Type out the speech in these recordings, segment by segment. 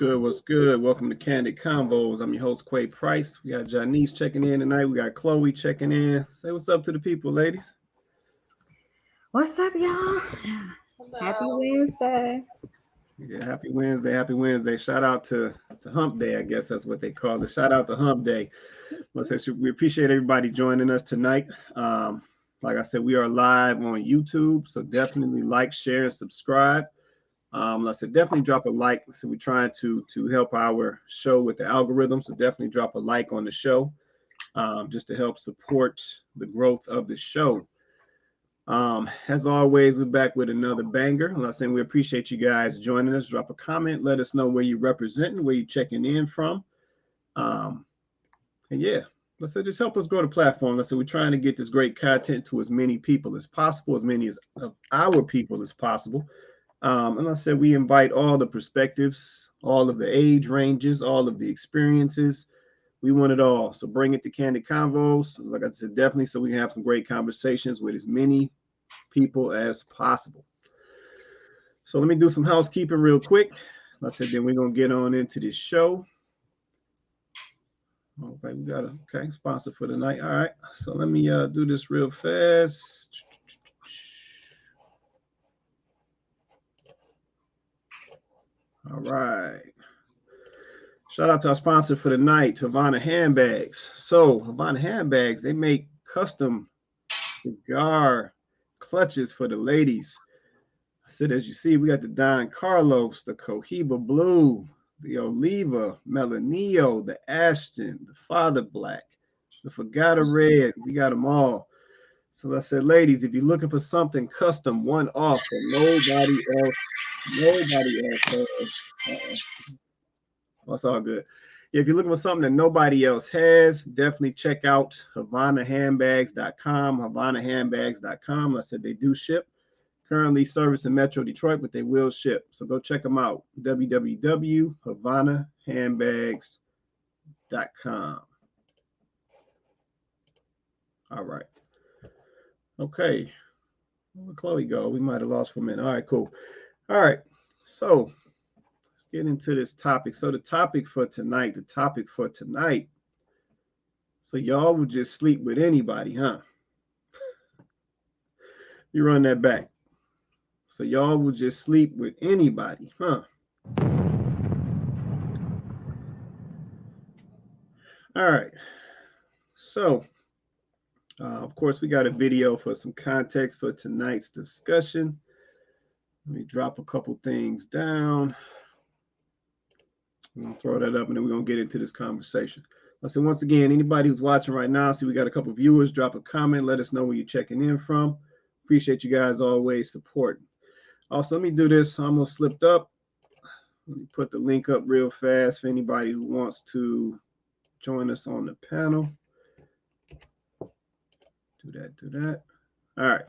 good? What's good? Welcome to Candid Convos. I'm your host, Quay Price. We got Janice checking in tonight. We got Chloe checking in. Say what's up to the people, ladies. What's up, y'all? Hello. Happy Wednesday. Yeah, happy Wednesday. Happy Wednesday. Shout out to Hump Day, I guess that's what they call it. Shout out to Hump Day. We appreciate everybody joining us tonight. Like I said, we are live on YouTube, so definitely like, share, and subscribe. Like I said, definitely drop a like. So we're trying to help our show with the algorithm. So definitely drop a like on the show, just to help support the growth of the show. As always, we're back with another banger. Like I said, we appreciate you guys joining us. Drop a comment. Let us know where you're representing, where you're checking in from. And yeah, let's say just help us grow the platform. Let's say we're trying to get this great content to as many people as possible, as many of our people as possible. And I said we invite all the perspectives, all of the age ranges, all of the experiences. We want it all. So bring it to Candid Convos. Like I said, definitely so we can have some great conversations with as many people as possible. So let me do some housekeeping real quick. Like I said, then we're going to get on into this show. Okay, we got a sponsor for the night. All right. So let me do this real fast. All right. Shout out to our sponsor for the night, Havana Handbags. So Havana Handbags, they make custom cigar clutches for the ladies. I said, as you see, we got the Don Carlos, the Cohiba Blue, the Oliva, Melanio, the Ashton, the Father Black, the Fagata Red. We got them all. So I said, ladies, if you're looking for something custom, one off that nobody else has. Well, it's all good. If you're looking for something that nobody else has, definitely check out HavanaHandbags.com, HavanaHandbags.com. I said they do ship. Currently servicing Metro Detroit, but they will ship. So go check them out. www.HavanaHandbags.com. All right. Okay. Where'd Chloe go? We might have lost for a minute. All right, cool. All right. So let's get into this topic. So the topic for tonight. So y'all would just sleep with anybody, huh? You run that back. So y'all would just sleep with anybody, huh? All right. So, of course, we got a video for some context for tonight's discussion. Let me drop a couple things down. I'm going to throw that up, and then we're going to get into this conversation. I said, once again, anybody who's watching right now, see we got a couple viewers, drop a comment. Let us know where you're checking in from. Appreciate you guys always supporting. Also, let me do this. I almost slipped up. Let me put the link up real fast for anybody who wants to join us on the panel. Do that. All right.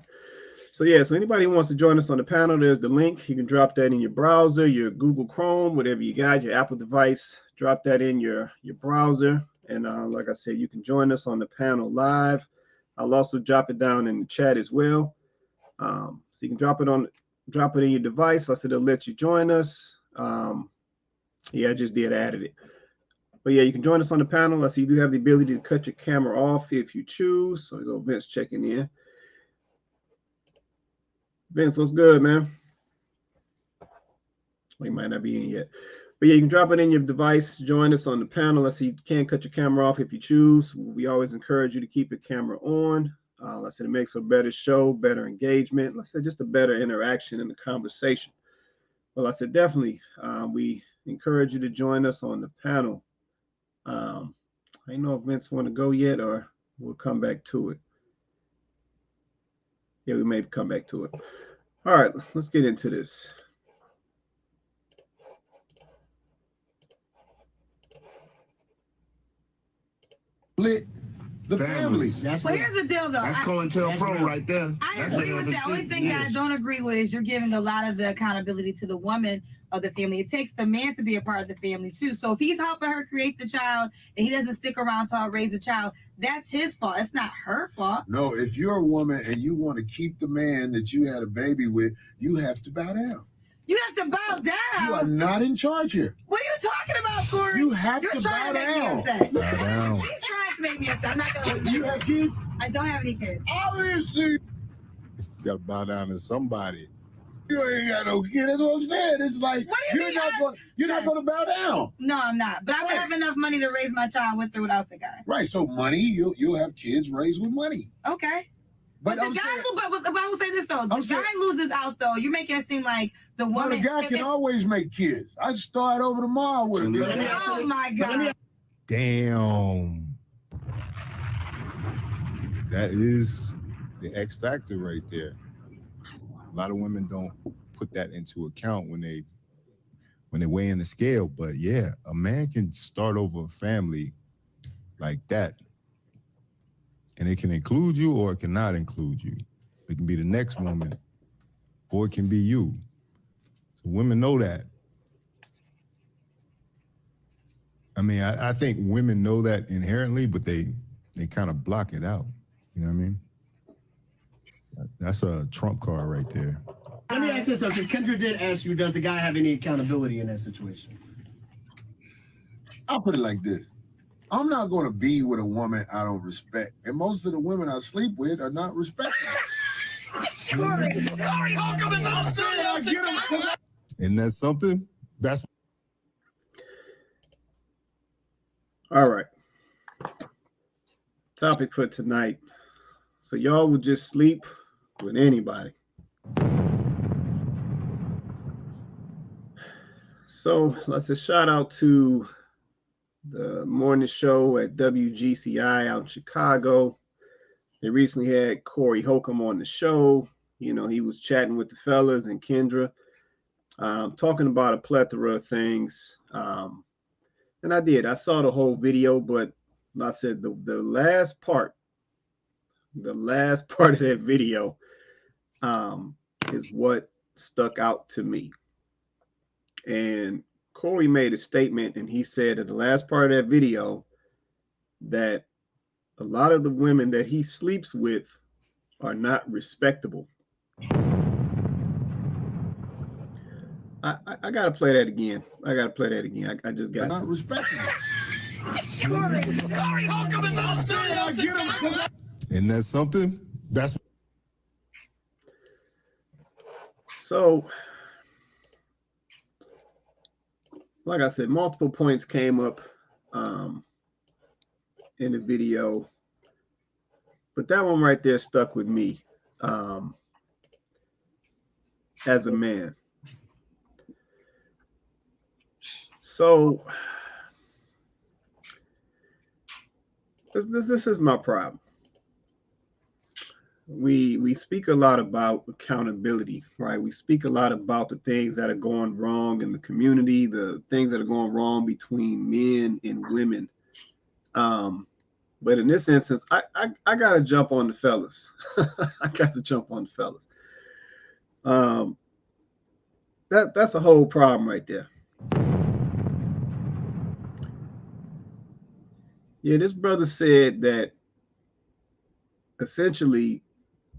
So yeah, so anybody who wants to join us on the panel, there's the link. You can drop that in your browser, your Google Chrome, whatever you got, your Apple device. Drop that in your browser. And like I said, you can join us on the panel live. I'll also drop it down in the chat as well. So you can drop it in your device. I said it'll let you join us. Yeah, I just did added it. But yeah, you can join us on the panel. I see you do have the ability to cut your camera off if you choose. So go Vince checking in. Vince, what's good, man? Well, you might not be in yet. But yeah, you can drop it in your device. Join us on the panel. I see you can cut your camera off if you choose. We always encourage you to keep your camera on. Like I said, it makes for a better show, better engagement. Like I said, just a better interaction in the conversation. Well, I said, definitely, we encourage you to join us on the panel. I don't know if Vince want to go yet, or we'll come back to it. Yeah, we may come back to it. All right, let's get into this. The families. Well, here's the deal, though. That's COINTELPRO right there. I agree with that. Only thing that I don't agree with is you're giving a lot of the accountability to the woman of the family. It takes the man to be a part of the family, too. So if he's helping her create the child and he doesn't stick around to raise the child, that's his fault. It's not her fault. No, if you're a woman and you want to keep the man that you had a baby with, you have to bow down. You have to bow down. You are not in charge here. What are you talking about, Corey? You have You're to trying bow to make me down. upset. Bow down. She's trying to make me upset. I'm not gonna. You have kids? I don't have any kids. Obviously, You gotta bow down to somebody. you ain't got no kid. That's what I'm saying. It's like What do you mean? you're not going to bow down. No, I'm not. But I would have enough money to raise my child with or without the guy. Right. So money, you'll have kids raised with money. Okay. But I'm the guy, saying, but I will say this though, the guy loses out though. You're making it seem like the woman. a guy can always make kids. I start over tomorrow with him. Oh my God. Damn. That is the X factor right there. A lot of women don't put that into account when they weigh in the scale. But yeah, a man can start over a family like that. And it can include you or it cannot include you. It can be the next woman or it can be you. So women know that. I mean, I think women know that inherently, but they kind of block it out. You know what I mean? That's a trump card right there. Let me ask you something. Kendra did ask you, does the guy have any accountability in that situation? I'll put it like this. I'm not going to be with a woman I don't respect. And most of the women I sleep with are not respected. Corey, Isn't that something? That's All right. Topic for tonight. So y'all would just sleep with anybody. So let's say shout out to the morning show at WGCI out in Chicago. They recently had Corey Holcomb on the show. You know, he was chatting with the fellas and Kendra, talking about a plethora of things. And I saw the whole video, but like I said, the last part of that video is what stuck out to me. And Corey made a statement, and he said in the last part of that video that a lot of the women that he sleeps with are not respectable. I gotta play that again. I just got Not respected. Corey Holcomb is also. Isn't that something? That's so. Like I said, multiple points came up in the video, but that one right there stuck with me as a man. So this is my problem. We speak a lot about accountability, right? We speak a lot about the things that are going wrong in the community, the things that are going wrong between men and women. But in this instance, I got to jump on the fellas. I got to jump on the fellas. That's a whole problem right there. Yeah, this brother said that essentially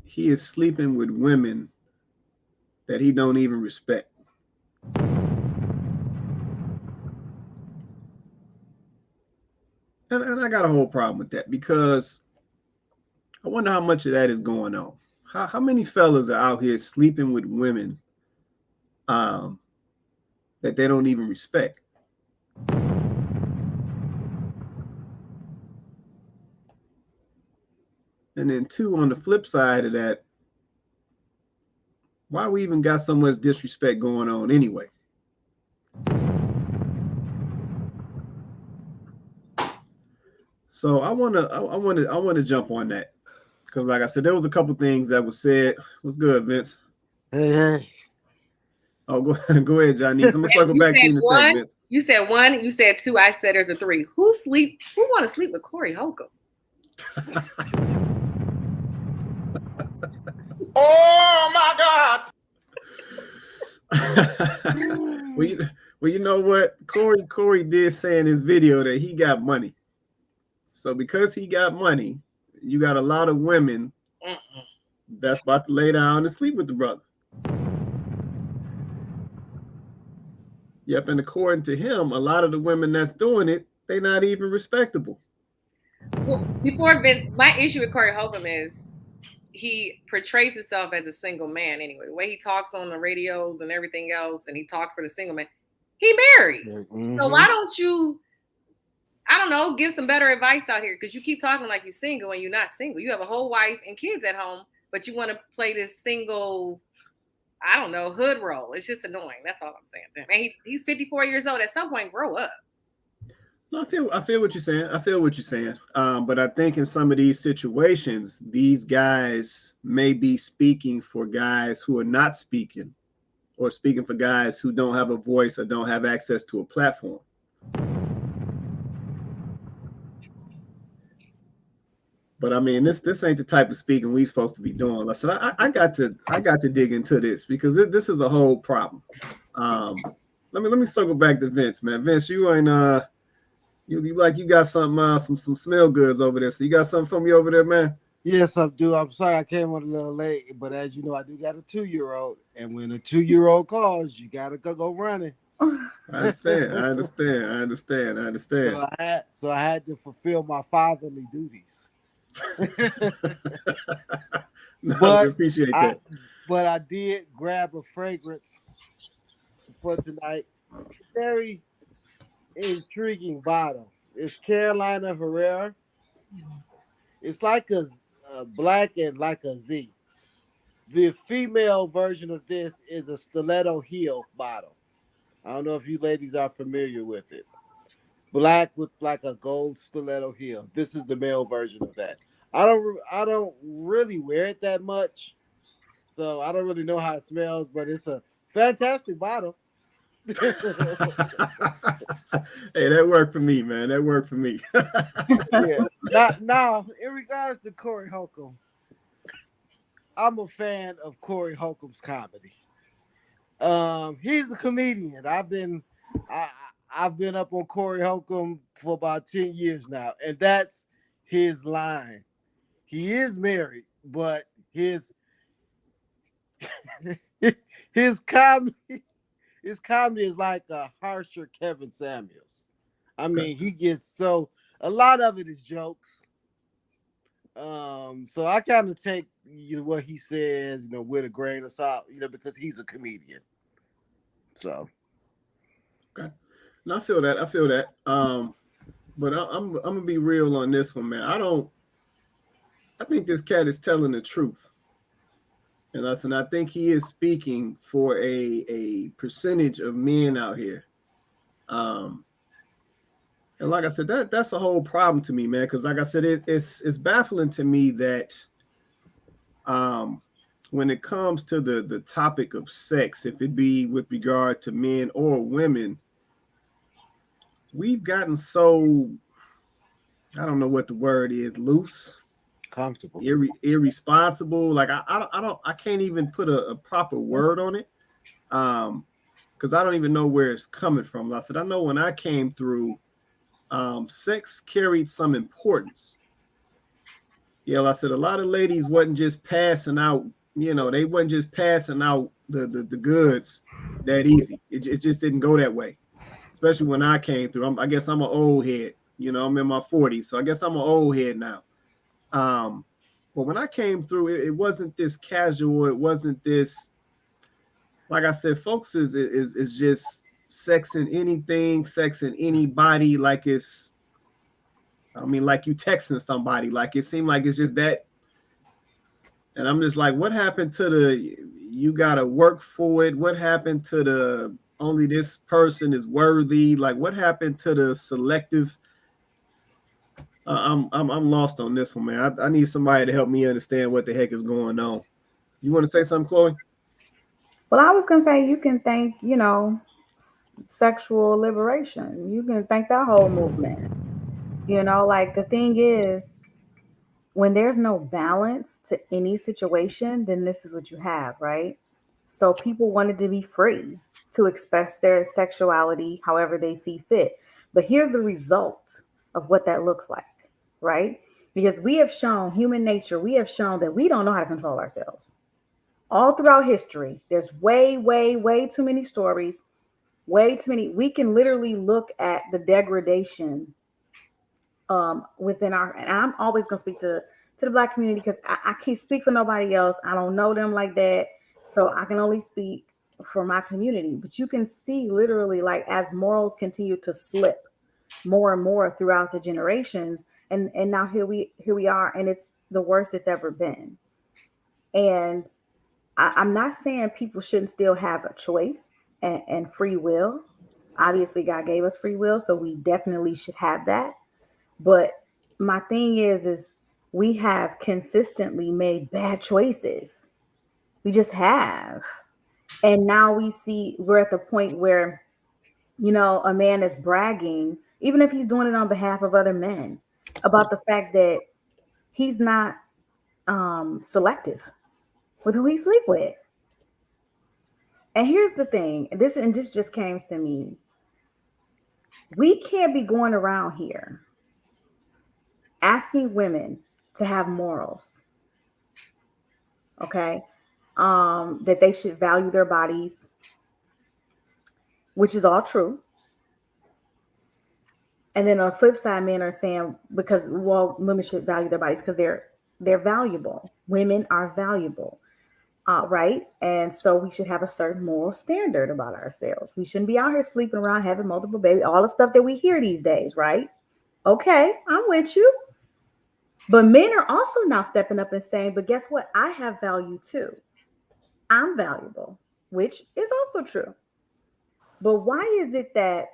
he is sleeping with women that he don't even respect. And I got a whole problem with that, because I wonder how much of that is going on. How many fellas are out here sleeping with women that they don't even respect? And then two, on the flip side of that, why we even got so much disrespect going on anyway? So I want to jump on that, because like I said, there was a couple things that was said. What's good, Vince? Hey. Oh, go ahead, Johnny. I'm gonna circle back to you in a second, Vince. You said one. You said two. I said there's a three. Who want to sleep with Corey Holcomb? Oh my God. Well, you know what? Corey did say in his video that he got money. So because he got money, you got a lot of women that's about to lay down and sleep with the brother. Yep, and according to him, a lot of the women that's doing it, they not even respectable. Well, before Vince, my issue with Corey Holcomb is he portrays himself as a single man anyway. The way he talks on the radios and everything else, and he talks for the single man, he married. Mm-hmm. So why don't you, I don't know, give some better advice out here? Because you keep talking like you're single and you're not single. You have a whole wife and kids at home, but you want to play this single, I don't know, hood role. It's just annoying. That's all I'm saying to him. And he's 54 years old. At some point, grow up. No, I feel what you're saying. I feel what you're saying. But I think in some of these situations, these guys may be speaking for guys who are not speaking, or speaking for guys who don't have a voice or don't have access to a platform. But I mean, this ain't the type of speaking we supposed to be doing. Listen, I got to dig into this because this is a whole problem. Let me circle back to Vince, man. Vince, you ain't you got some smell goods over there. So you got something for me over there, man? Yes, I do. I'm sorry I came on a little late, but as you know, I do got a 2-year-old, and when a 2-year-old calls, you gotta go running. I understand. So I had to fulfill my fatherly duties. No, But I appreciate that. But I did grab a fragrance for tonight. Very intriguing bottle. It's Carolina Herrera. It's like a black and like a Z. The female version of this is a stiletto heel bottle. I don't know if you ladies are familiar with it. Black with like a gold stiletto heel. This is the male version of that. I don't really wear it that much, so I don't really know how it smells, but it's a fantastic bottle. Hey, that worked for me, man. That worked for me. Yeah. Now, in regards to Corey Holcomb, I'm a fan of Corey Holcomb's comedy. He's a comedian. I've been up on Corey Holcomb for about 10 years now, and that's his line. He is married, but his comedy is like a harsher Kevin Samuels. I mean, he gets a lot of it is jokes. So I kind of take what he says, with a grain of salt, because he's a comedian. So Okay. No, I feel that. But I'm gonna be real on this one, man. I think this cat is telling the truth. And listen, I think he is speaking for a percentage of men out here. And like I said, that's the whole problem to me, man. Because like I said, it's baffling to me that when it comes to the topic of sex, if it be with regard to men or women, we've gotten so, I don't know what the word is, loose, comfortable, irresponsible. Like I can't even put a proper word on it, because I don't even know where it's coming from. I said, I know when I came through, sex carried some importance. Yeah, I said a lot of ladies wasn't just passing out, they wasn't just passing out the goods that easy. It just didn't go that way, especially when I came through. I guess I'm an old head. I'm in my 40s, so I guess I'm an old head now. But when I came through, it wasn't this casual. It wasn't this, like I said, folks is just sexing anything, sexing anybody, like it's, like you texting somebody, like it seemed like it's just that. And I'm just like, what happened to you gotta work for it? What happened to only this person is worthy? Like, what happened to the selective? I'm lost on this one, man. I need somebody to help me understand what the heck is going on. You want to say something, Chloe? Well, I was gonna say you can thank, sexual liberation. You can thank that whole movement. Like the thing is, when there's no balance to any situation, then this is what you have, right? So people wanted to be free to express their sexuality however they see fit. But here's the result of what that looks like, right? Because we have shown human nature, we have shown that we don't know how to control ourselves. All throughout history, there's way, way, way too many stories Way too many. We can literally look at the degradation within our, and I'm always going to speak to the Black community because I can't speak for nobody else. I don't know them like that. So I can only speak for my community. But you can see literally, like, as morals continue to slip more and more throughout the generations, and now here we are, and it's the worst it's ever been. And I'm not saying people shouldn't still have a choice and free will. Obviously, God gave us free will, so we definitely should have that. But my thing is we have consistently made bad choices. We just have. And now we're at the point where, a man is bragging, even if he's doing it on behalf of other men, about the fact that he's not selective with who he sleep with. And here's the thing, this just came to me. We can't be going around here asking women to have morals, okay? That they should value their bodies, which is all true. And then on the flip side, men are saying because women should value their bodies because they're valuable. Women are valuable, right? And so we should have a certain moral standard about ourselves. We shouldn't be out here sleeping around, having multiple babies, all the stuff that we hear these days, right? Okay, I'm with you. But men are also now stepping up and saying, but guess what? I have value too. I'm valuable, which is also true. But why is it that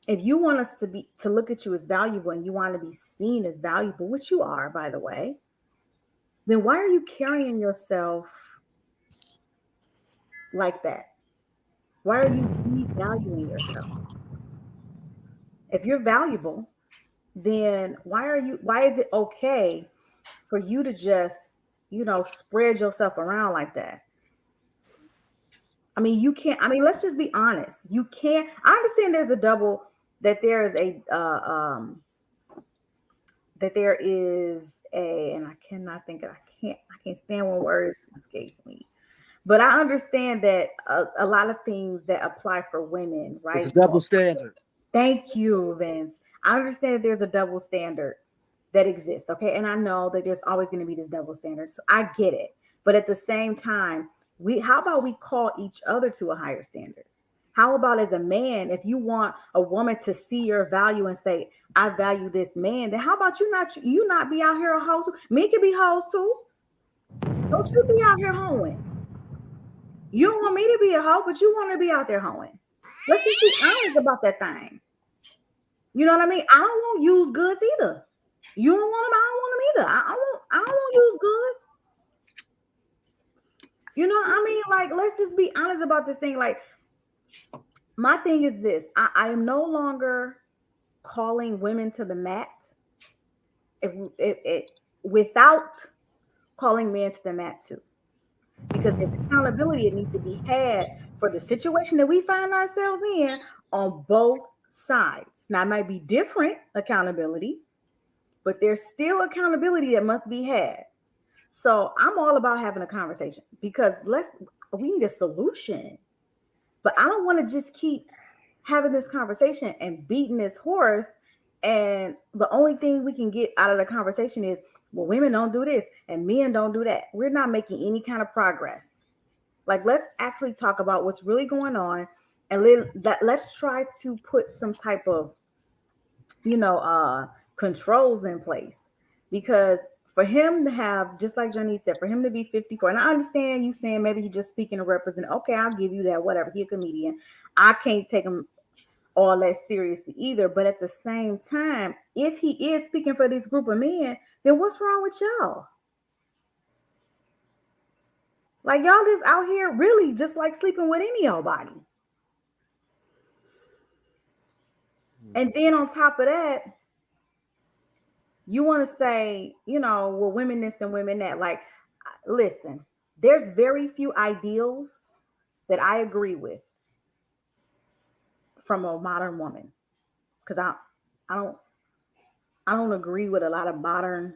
if you want us to look at you as valuable and you want to be seen as valuable, which you are, by the way, then why are you carrying yourself like that? Why are you devaluing yourself? If you're valuable, then why is it okay for you to just, spread yourself around like that? I mean, you can't. I mean, let's just be honest. You can't. I understand and I cannot think of, I can't stand when words escape me. But I understand that a lot of things that apply for women, right? It's a double standard. Thank you, Vince. I understand that there's a double standard that exists, okay? And I know that there's always going to be this double standard. So I get it. But at the same time, how about we call each other to a higher standard? How about as a man, if you want a woman to see your value and say, I value this man, then how about you not be out here a hoe too? Men can be hoes too. Don't you be out here hoeing. You don't want me to be a hoe, but you want to be out there hoeing. Let's just be honest about that thing. You know what I mean? I don't want used goods either. You don't want them, I don't want them either. I don't want used goods. You know, I mean, like, let's just be honest about this thing. Like, my thing is this. I am no longer calling women to the mat without calling men to the mat too. Because there's accountability that needs to be had for the situation that we find ourselves in on both sides. Now, it might be different accountability, but there's still accountability that must be had. So I'm all about having a conversation because we need a solution. But I don't want to just keep having this conversation and beating this horse. And the only thing we can get out of the conversation is, well, women don't do this and men don't do that. We're not making any kind of progress. Like, let's actually talk about what's really going on, and let's try to put some type of, controls in place. Because for him to have, just like Johnny said, for him to be 54, and I understand you saying maybe he's just speaking to represent, okay, I'll give you that, whatever. He's a comedian. I can't take him all that seriously either. But at the same time, if he is speaking for this group of men, then what's wrong with y'all? Like, y'all just out here really just like sleeping with any old body. And then on top of that, you want to say, well, women this and women that. Like, listen, there's very few ideals that I agree with from a modern woman, because I don't agree with a lot of modern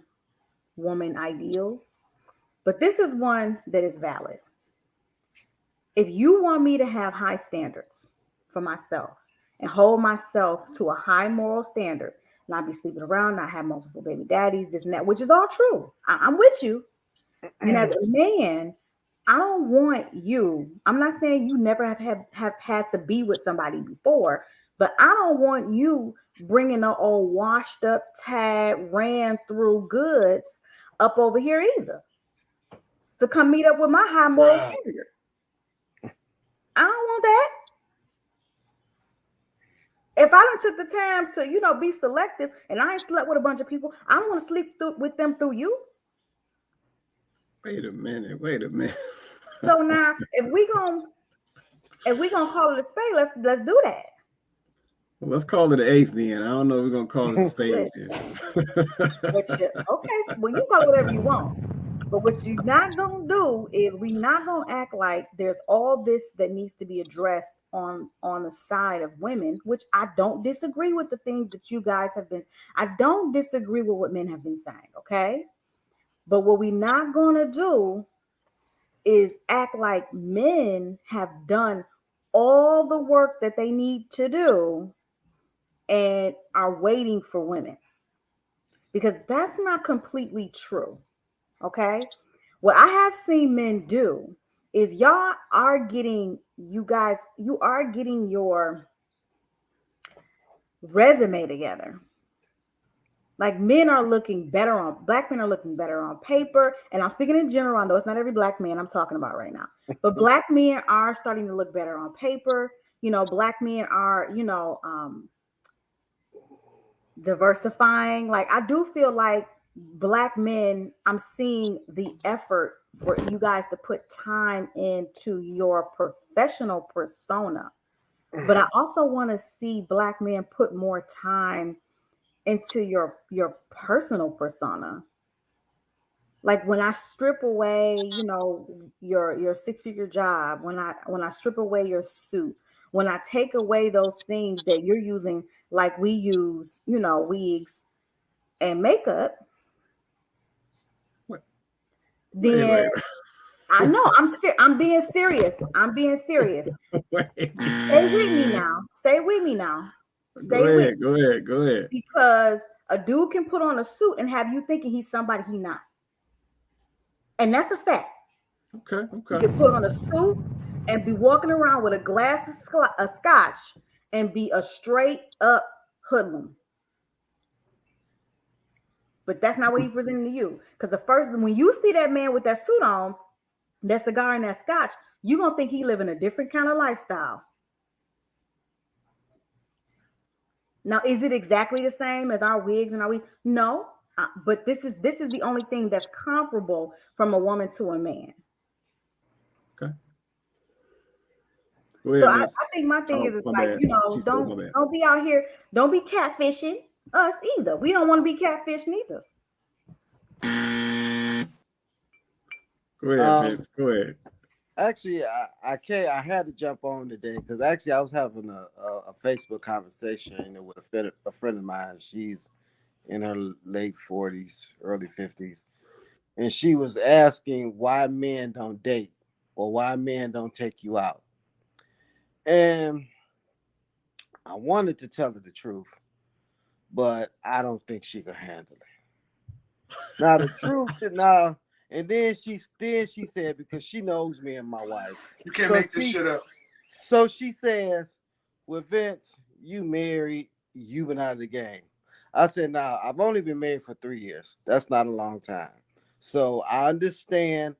woman ideals, but this is one that is valid. If you want me to have high standards, for myself and hold myself to a high moral standard, not be sleeping around, not have multiple baby daddies, this and that, which is all true. I'm with you. And as a man, I don't want you. I'm not saying you never have had to be with somebody before, but I don't want you bringing the old washed up, tad, ran through goods up over here either to come meet up with my high moral standard. I don't want that. If I done took the time to, be selective, and I ain't slept with a bunch of people, I don't want to sleep with them through you. Wait a minute. So now, if we gonna call it a spade, let's do that. Well, let's call it an ace then. I don't know if we're gonna call it a spade. Okay, well, you call it whatever you want. But what you're not gonna do is we not gonna act like there's all this that needs to be addressed on the side of women, which I don't disagree with the things that you guys have been. I don't disagree with what men have been saying, okay? But what we're not gonna do is act like men have done all the work that they need to do and are waiting for women, because that's not completely true. Okay, what I have seen men do is you are getting your resume together. Like black men are looking better on paper. And I'm speaking in general. I know it's not every black man I'm talking about right now, but black men are starting to look better on paper. Black men are, diversifying. Like, I do feel like black men, I'm seeing the effort for you guys to put time into your professional persona. But I also want to see black men put more time into your personal persona. Like, when I strip away, your 6-figure job, when I strip away your suit, when I take away those things that you're using, like we use, wigs and makeup, then I know I'm being serious. I'm being serious. Stay with me now. Go ahead. Because a dude can put on a suit and have you thinking he's somebody he's not. And that's a fact. Okay. You can put on a suit and be walking around with a glass of scotch and be a straight up hoodlum. But that's not what he's presenting to you. Because when you see that man with that suit on, that cigar and that scotch, you're going to think he living a different kind of lifestyle. Now, is it exactly the same as our wigs and our wigs? No. But this is the only thing that's comparable from a woman to a man. Okay. So I think my thing is like, don't be out here, don't be catfishing us either. We don't want to be catfished neither. Go ahead, Vince. Go ahead. Actually, I had to jump on today because actually I was having a Facebook conversation with a friend of mine. She's in her late 40s, early 50s. And she was asking why men don't date or why men don't take you out. And I wanted to tell her the truth, but I don't think she could handle it. Now, the truth is now, and then she said, because she knows me and my wife. You can't make this shit up. So she says, well, Vince, you married, you been out of the game. I said, now, I've only been married for 3 years. That's not a long time. So I understand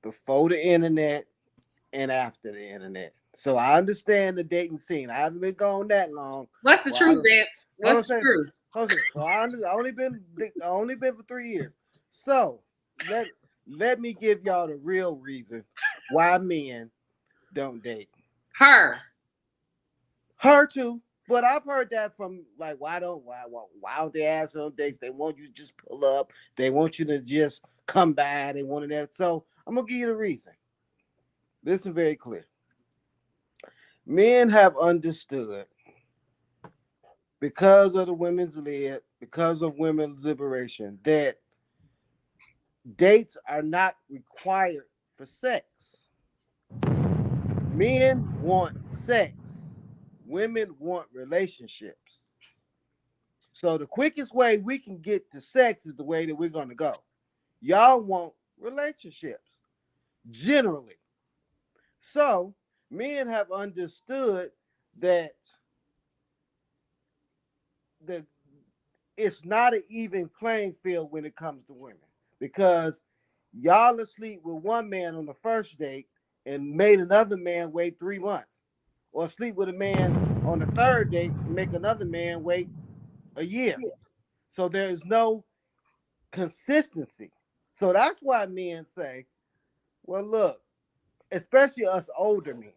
before the internet and after the internet. So I understand the dating scene. I haven't been gone that long. What's the truth, Vince? What's the truth? So I only been for 3 years. So let me give y'all the real reason why men don't date. Her too. But I've heard that from like, why don't they ask on dates? They want you to just pull up. They want you to just come by. They want that. So I'm gonna give you the reason. This is very clear. Men have understood, because of the women's lib, because of women's liberation, that dates are not required for sex. Men want sex. women want relationships. So the quickest way we can get to sex is the way that we're going to go. Y'all want relationships, generally. So men have understood that it's not an even playing field when it comes to women, because y'all asleep with one man on the first date and made another man wait 3 months, or sleep with a man on the third date and make another man wait a year. So there is no consistency. So that's why men say, well, look, especially us older men,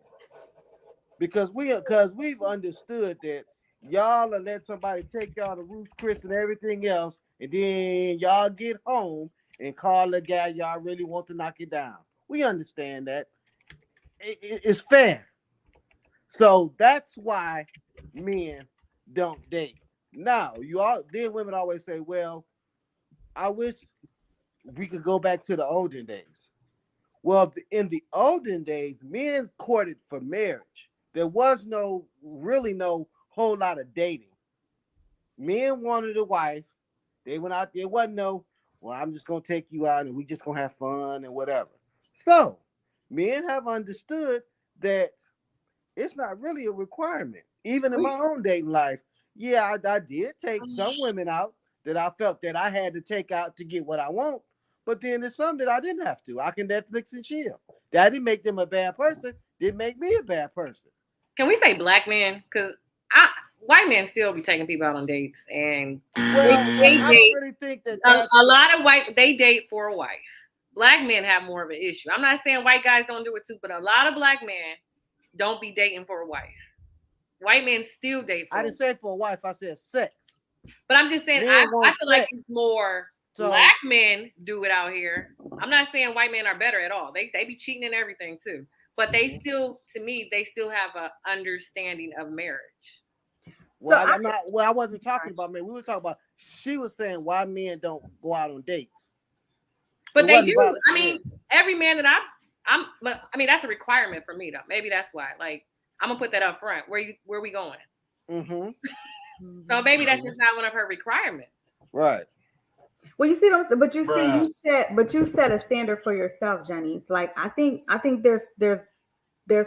because we've understood that y'all will let somebody take y'all to Ruth's Chris and everything else, and then y'all get home and call the guy y'all really want to knock it down. We understand that. It's fair. So that's why men don't date. Now, then women always say, well, I wish we could go back to the olden days. Well, in the olden days, men courted for marriage. There was really no whole lot of dating. Men wanted a wife. They went out there. Wasn't no, well, I'm just going to take you out and we just going to have fun and whatever. So men have understood that it's not really a requirement. Even in my own dating life, yeah, I did take some women out that I felt that I had to take out to get what I want. But then there's some that I didn't have to. I can Netflix and chill. That didn't make them a bad person. Didn't make me a bad person. Can we say black men? Because white men still be taking people out on dates, and well, they I date. don't really think that A lot of they date for a wife. Black men have more of an issue. I'm not saying white guys don't do it too, but a lot of black men don't be dating for a wife. White men still date for I didn't say for a wife. I said sex. But I'm just saying, I feel like it's more black men do it out here. I'm not saying white men are better at all. They be cheating and everything too. But they still, to me, they still have an understanding of marriage. Well, I wasn't talking about men. We were talking about, she was saying why men don't go out on dates. But they do. I mean, every man that I mean, that's a requirement for me though. Maybe that's why. Like, I'm gonna put that up front. Where we going? Mm-hmm. So maybe that's just not one of her requirements. Right. Well, you see what I'm saying, but you set a standard for yourself, Johnny. Like I think there's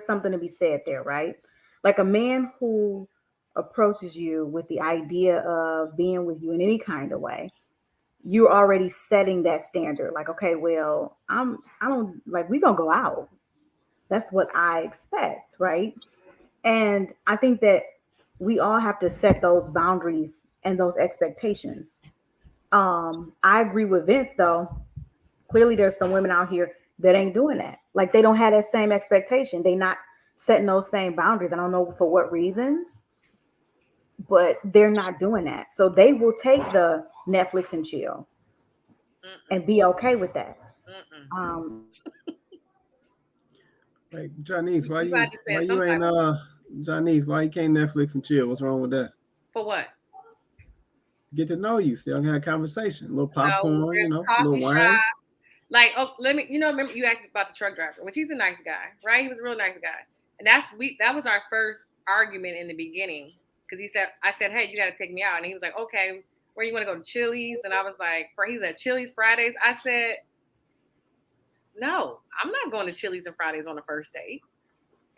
something to be said there, right? Like a man who approaches you with the idea of being with you in any kind of way, you're already setting that standard. Like, okay, well, I don't like, we gonna go out. That's what I expect, right? And I think that we all have to set those boundaries and those expectations. I agree with Vince though. Clearly there's some women out here that ain't doing that. Like they don't have that same expectation. They not setting those same boundaries. I don't know for what reasons, but they're not doing that. So they will take the Netflix and chill and be okay with that. Hey, Janice, why you ain't Janice, why you can't Netflix and chill? What's wrong with that? For what? Get to know you. Still have a conversation. A little popcorn, a little wine. Shop. Like, oh, remember you asked me about the truck driver, which he's a nice guy, right? He was a real nice guy. And that was our first argument in the beginning. Because I said, hey, you got to take me out. And he was like, okay, where you want to go to Chili's? And I was like, he's at Chili's Fridays. I said, no, I'm not going to Chili's and Fridays on the first date.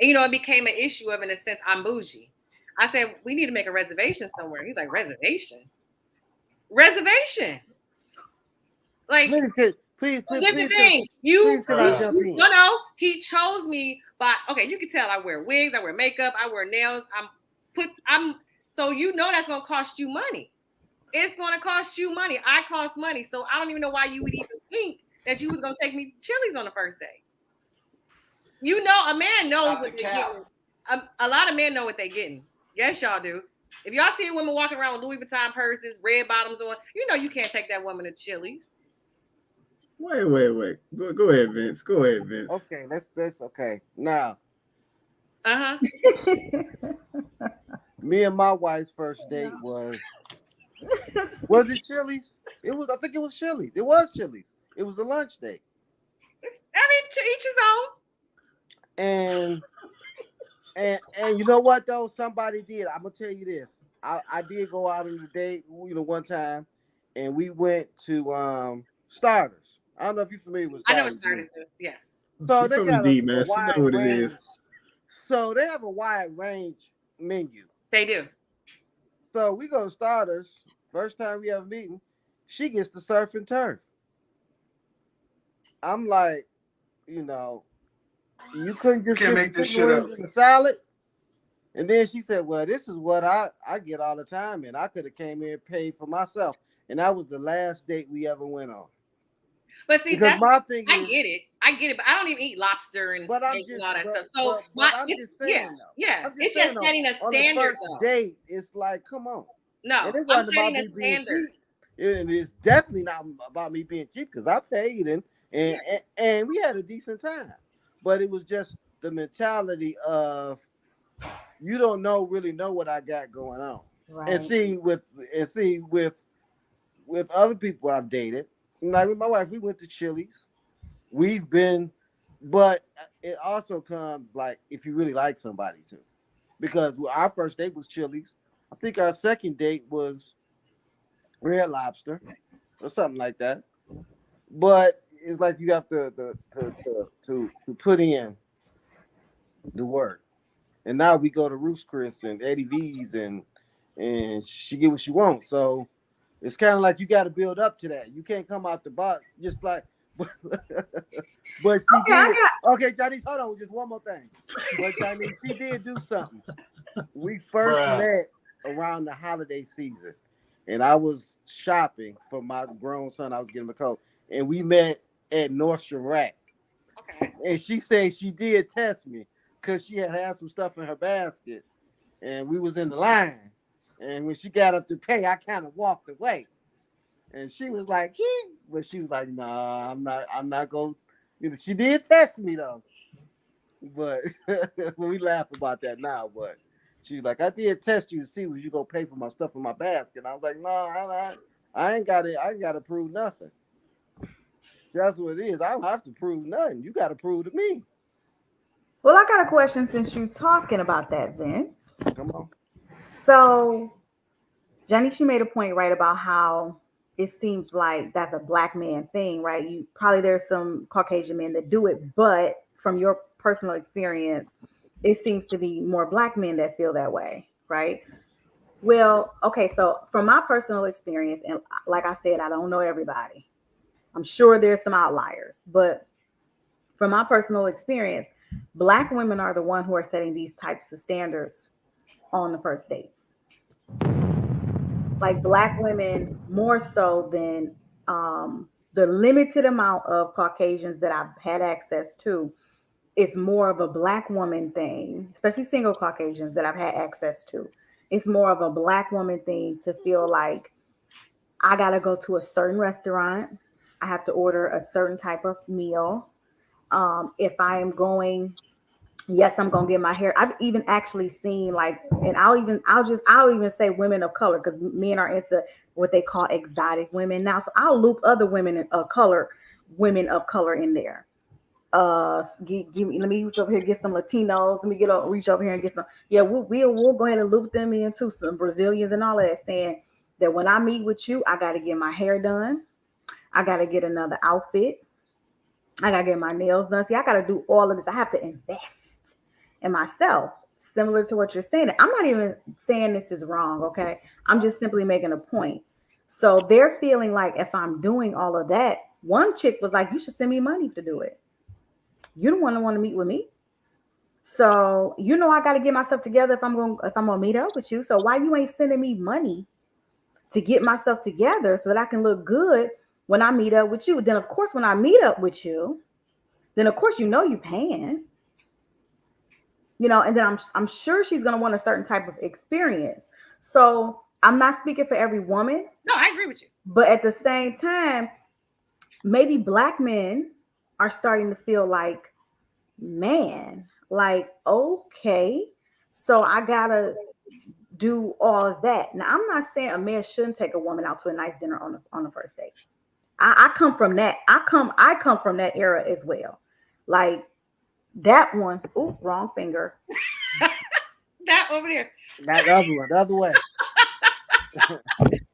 And, it became an issue of, in a sense, I'm bougie. I said, we need to make a reservation somewhere. He's like, reservation? Like, please. Here's the thing. No, he chose me by, okay, you can tell I wear wigs, I wear makeup, I wear nails. So that's going to cost you money. It's going to cost you money. I cost money. So I don't even know why you would even think that you was going to take me to Chili's on the first day. A man knows what they're getting. A lot of men know what they're getting. Yes, y'all do. If y'all see a woman walking around with Louis Vuitton purses, red bottoms on, you can't take that woman to Chili's. Wait. Go ahead, Vince. Okay, that's okay. Now. Me and my wife's first date was it Chili's? I think it was Chili's. It was Chili's. It was a lunch date. I mean, to each his own. And And you know what though? Somebody did. I'm gonna tell you this. I did go out on a date, one time, and we went to Starters. I don't know if you're familiar with I know what Starters. starters is. Yes. So She they from the got D, a man. She know wide what it range. is. So they have a wide range menu. They do. So we go to Starters. First time we ever meeting, she gets the surf and turf. I'm like, you couldn't just Can't get make some this chicken shit wings up. and a salad. And then she said, well, this is what I get all the time. And I could have came in and paid for myself. And that was the last date we ever went on. But see, Because my thing I is, get it, but I don't even eat lobster and but I'm steak just, and all that but, stuff. So but I'm just saying though. yeah, I'm just it's saying just though, setting a on the standard first though. date, it's like, come on. No, And it I'm wasn't about setting a me being standard. cheap. And it's definitely not about me being cheap because I paid and we had a decent time. But it was just the mentality of you don't really know what I got going on. Right. And see with other people I've dated, like with my wife, we went to Chili's. We've been, but it also comes like if you really like somebody too, because our first date was Chili's. I think our second date was Red Lobster or something like that. But it's like you have to put in the work. And now we go to Ruth's Chris and Eddie V's and she get what she wants. So it's kind of like you got to build up to that. You can't come out the box just like. But she did. Okay, Chinese, hold on, just one more thing. But Chinese, she did do something. We first met around the holiday season, and I was shopping for my grown son. I was getting him a coat, and we met at Nordstrom Rack. Okay. And she said she did test me because she had some stuff in her basket, and we was in the line. And when she got up to pay, I kind of walked away. And she was like, but she was like, nah, I'm not going. She did test me though. But we laugh about that now. But she was like, I did test you to see was you gonna pay for my stuff in my basket. And I was like, no, I ain't got it. I ain't got to prove nothing. That's what it is. I don't have to prove nothing. You got to prove to me. Well, I got a question since you're talking about that, Vince. Come on. So, Johnny, she made a point right about how it seems like that's a black man thing, right? There's some Caucasian men that do it, but from your personal experience, it seems to be more black men that feel that way, right? Well, okay, so from my personal experience, and like I said, I don't know everybody. I'm sure there's some outliers, but from my personal experience, black women are the one who are setting these types of standards on the first dates. Like black women more so than the limited amount of Caucasians that I've had access to. It's more of a black woman thing, especially single Caucasians that I've had access to. It's more of a black woman thing to feel like I got to go to a certain restaurant. I have to order a certain type of meal. If I am going, yes, I'm gonna get my hair. I've even actually seen and I'll even say women of color because men are into what they call exotic women now. So I'll loop other women of color in there. Let me reach over here, get some Latinos. Let me reach over here and get some. Yeah, we'll go ahead and loop them into some Brazilians and all of that, saying that when I meet with you, I got to get my hair done. I got to get another outfit. I got to get my nails done. See, I got to do all of this. I have to invest in myself, similar to what you're saying. I'm not even saying this is wrong, okay? I'm just simply making a point. So they're feeling like if I'm doing all of that, one chick was like, you should send me money to do it. You don't want to meet with me. So, I got to get myself together if I'm going to meet up with you. So why you ain't sending me money to get myself together so that I can look good when I meet up with you? Then, of course, when I meet up with you, then, of course, you paying, and then I'm sure she's going to want a certain type of experience. So I'm not speaking for every woman. No, I agree with you. But at the same time, maybe black men are starting to feel like, man, like, okay, so I got to do all of that. Now, I'm not saying a man shouldn't take a woman out to a nice dinner on the first date. I come from that. I come from that era as well. Like that one. Ooh, wrong finger. That over there. Not the other one, the other way.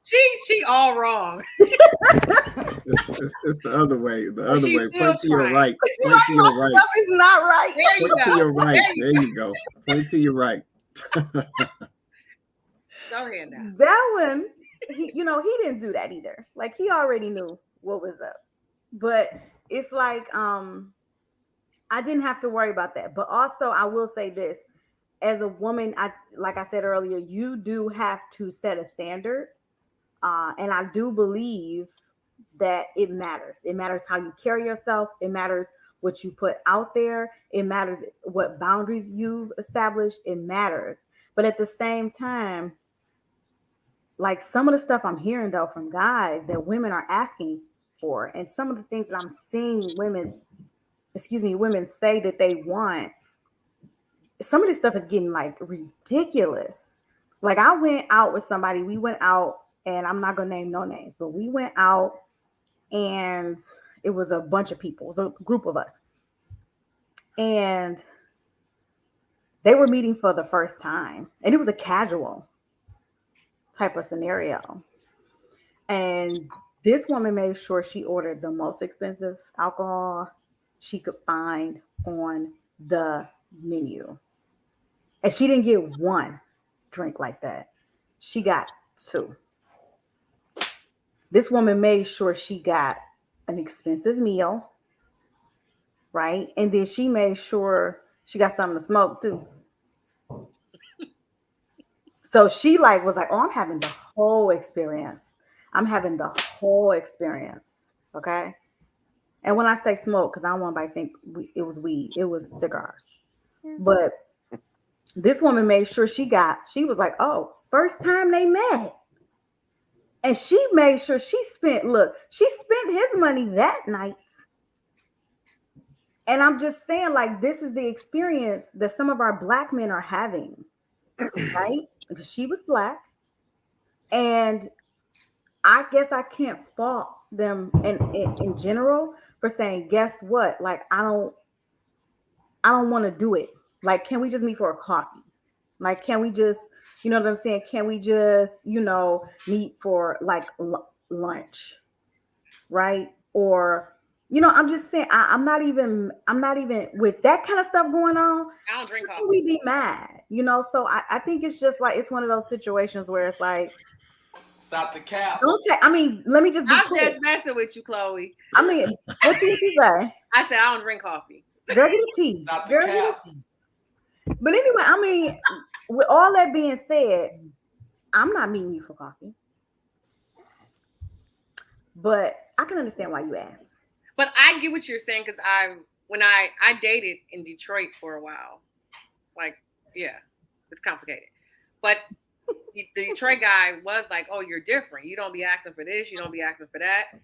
She all wrong. It's the other way. The other way. Point to your right. Point to your right. Stuff is not right. There you Point to go. your right. There you go. Point to your right. Go ahead now. That one, he didn't do that either. Like he already knew what was up. But it's like I didn't have to worry about that. But also I will say this. As a woman, like I said earlier, you do have to set a standard. And I do believe that it matters. It matters how you carry yourself. It matters what you put out there. It matters what boundaries you've established. It matters. But at the same time, like some of the stuff I'm hearing though from guys that women are asking for, and some of the things that I'm seeing women say that they want, some of this stuff is getting like ridiculous. Like I went out with somebody, we went out, and I'm not gonna name no names, but we went out and it was a bunch of people, it was a group of us. And they were meeting for the first time, and it was a casual type of scenario. And this woman made sure she ordered the most expensive alcohol she could find on the menu. And she didn't get one drink like that. She got two. This woman made sure she got an expensive meal, right? And then she made sure she got something to smoke too. So she was like, oh, I'm having the whole experience. Okay. And when I say smoke, because I don't want anybody to think it was weed, it was cigars. But this woman made sure she was like, oh, first time they met. And she made sure she spent his money that night. And I'm just saying, like, this is the experience that some of our Black men are having, right? Because she was Black. And I guess I can't fault them in general for saying, guess what? Like, I don't want to do it. Like, can we just meet for a coffee? Like, can we just, you know what I'm saying? Can we just, meet for like lunch, right? Or, I'm just saying, I'm not even with that kind of stuff going on. I don't drink coffee. We be mad, So I think it's just like, it's one of those situations where it's like, stop the cap. Let me just be I'm clear. just messing with you, Chloe. What you say? I said I don't drink coffee. Girl, get a tea. Stop the Girl, cap. get a tea. But anyway, with all that being said, I'm not meeting you for coffee. But I can understand why you asked. But I get what you're saying, because when I dated in Detroit for a while. Like, yeah, it's complicated. But the Detroit guy was like, oh, you're different. You don't be asking for this. You don't be asking for that.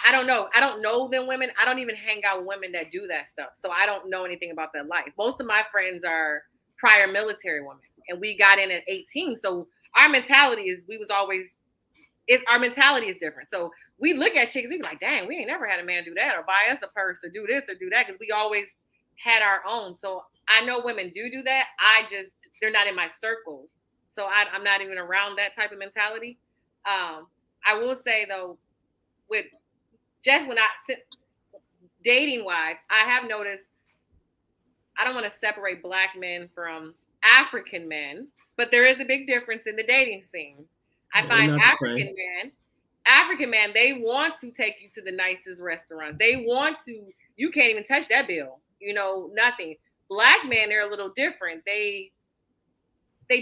I don't know. I don't know them women. I don't even hang out with women that do that stuff. So I don't know anything about their life. Most of my friends are prior military women, and we got in at 18. So our mentality is our mentality is different. So we look at chicks, we be like, dang, we ain't never had a man do that or buy us a purse or do this or do that, because we always had our own. So I know women do that. They're not in my circle. So I'm not even around that type of mentality. I will say though, with just when dating wise, I have noticed, I don't want to separate Black men from African men, but there is a big difference in the dating scene. I find African men, they want to take you to the nicest restaurants. You can't even touch that bill, nothing. Black men, they're a little different. They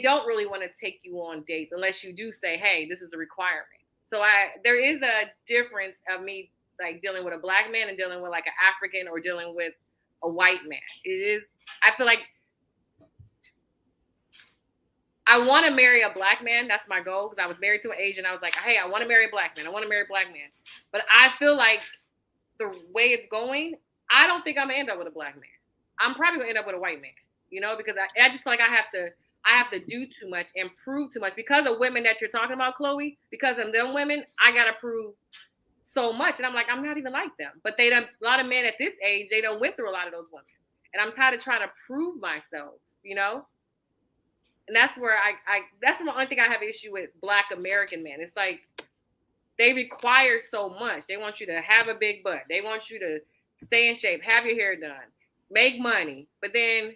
don't really want to take you on dates unless you do say, hey, this is a requirement. So there is a difference of me like dealing with a Black man and dealing with like an African or dealing with a white man. I feel like I want to marry a Black man. That's my goal, because I was married to an Asian. I was like, hey, I want to marry a Black man. But I feel like the way it's going, I don't think I'm going to end up with a Black man. I'm probably going to end up with a white man, because I just feel like I have to do too much and prove too much because of women that you're talking about, Chloe. Because of them women, I gotta prove so much, and I'm like, I'm not even like them. But a lot of men at this age, they don't went through a lot of those women, and I'm tired of trying to prove myself, And And that's where that's the only thing I have issue with Black American men. It's like they require so much. They want you to have a big butt. They want you to stay in shape, have your hair done, make money. But then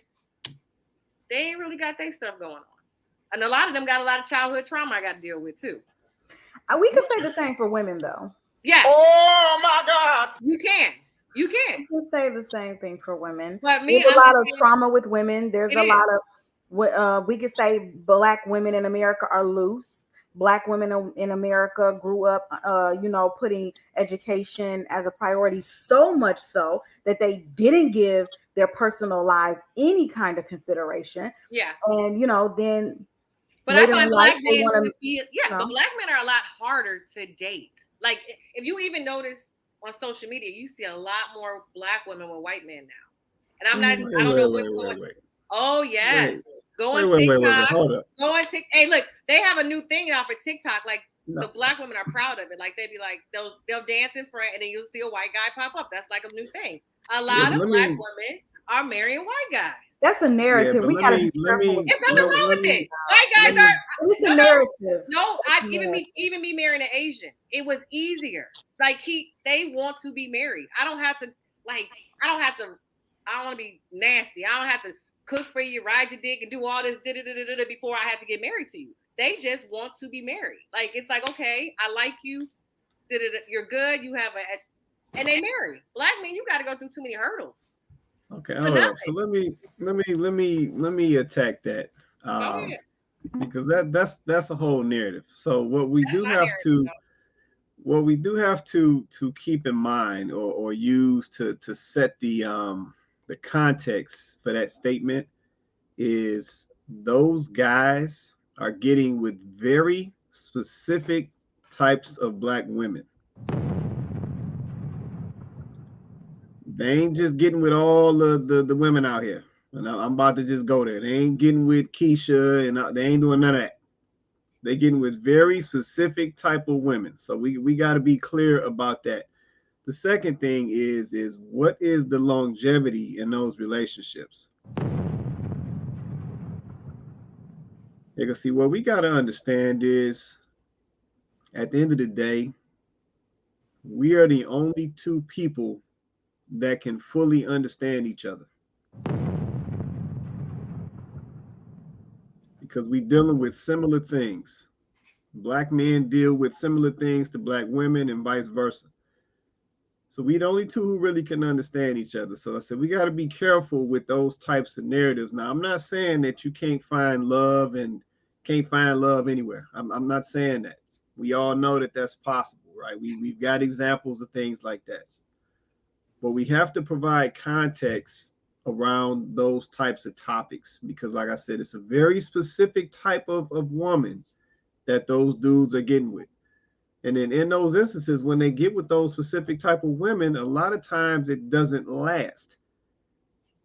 they ain't really got their stuff going on. And a lot of them got a lot of childhood trauma I got to deal with too. We can say the same for women though. Yes. Oh my God. You can. You can. We can say the same thing for women. But me, there's a lot of trauma with women. There's It a is. lot of we could say Black women in America are loose. Black women in America grew up, putting education as a priority, so much so that they didn't give their personal lives any kind of consideration. Yeah. And then. But I find Black men but Black men are a lot harder to date. Like if you even notice on social media, you see a lot more Black women with white men now. And I'm not. I don't know what's going. Oh yes. Go on TikTok. Hold up. Go on TikTok. Hey, look, they have a new thing off of TikTok. Like the Black women are proud of it. Like they'd be like, they'll dance in front, and then you'll see a white guy pop up. That's like a new thing. A lot of Black women are marrying white guys. That's a narrative. We gotta be careful. It's nothing wrong with it. White guys are. It's a narrative. No, even me marrying an Asian. It was easier. Like they want to be married. I don't want to be nasty. I don't have to cook for you, ride your dick, and do all this before I have to get married to you. They just want to be married. Like it's like, okay, I like you. You're good. You have and they marry. Black men, you got to go through too many hurdles. Okay, hold up. So let me attack that because that's a whole narrative. So what we do have to keep in mind or use to set the context for that statement is those guys are getting with very specific types of Black women. They ain't just getting with all the women out here. And I'm about to just go there. They ain't getting with Keisha and they ain't doing none of that. They're getting with very specific type of women. So we got to be clear about that. The second thing is what is the longevity in those relationships? You can see what we got to understand is at the end of the day, we are the only two people that can fully understand each other because we're dealing with similar things. Black men deal with similar things to Black women and vice versa. So we're the only two who really can understand each other. So I said, we got to be careful with those types of narratives. Now, I'm not saying that you can't find love and can't find love anywhere. I'm not saying that. We all know that that's possible, right? We've got examples of things like that. But we have to provide context around those types of topics because, like I said, it's a very specific type of woman that those dudes are getting with. And then in those instances, when they get with those specific type of women, a lot of times it doesn't last.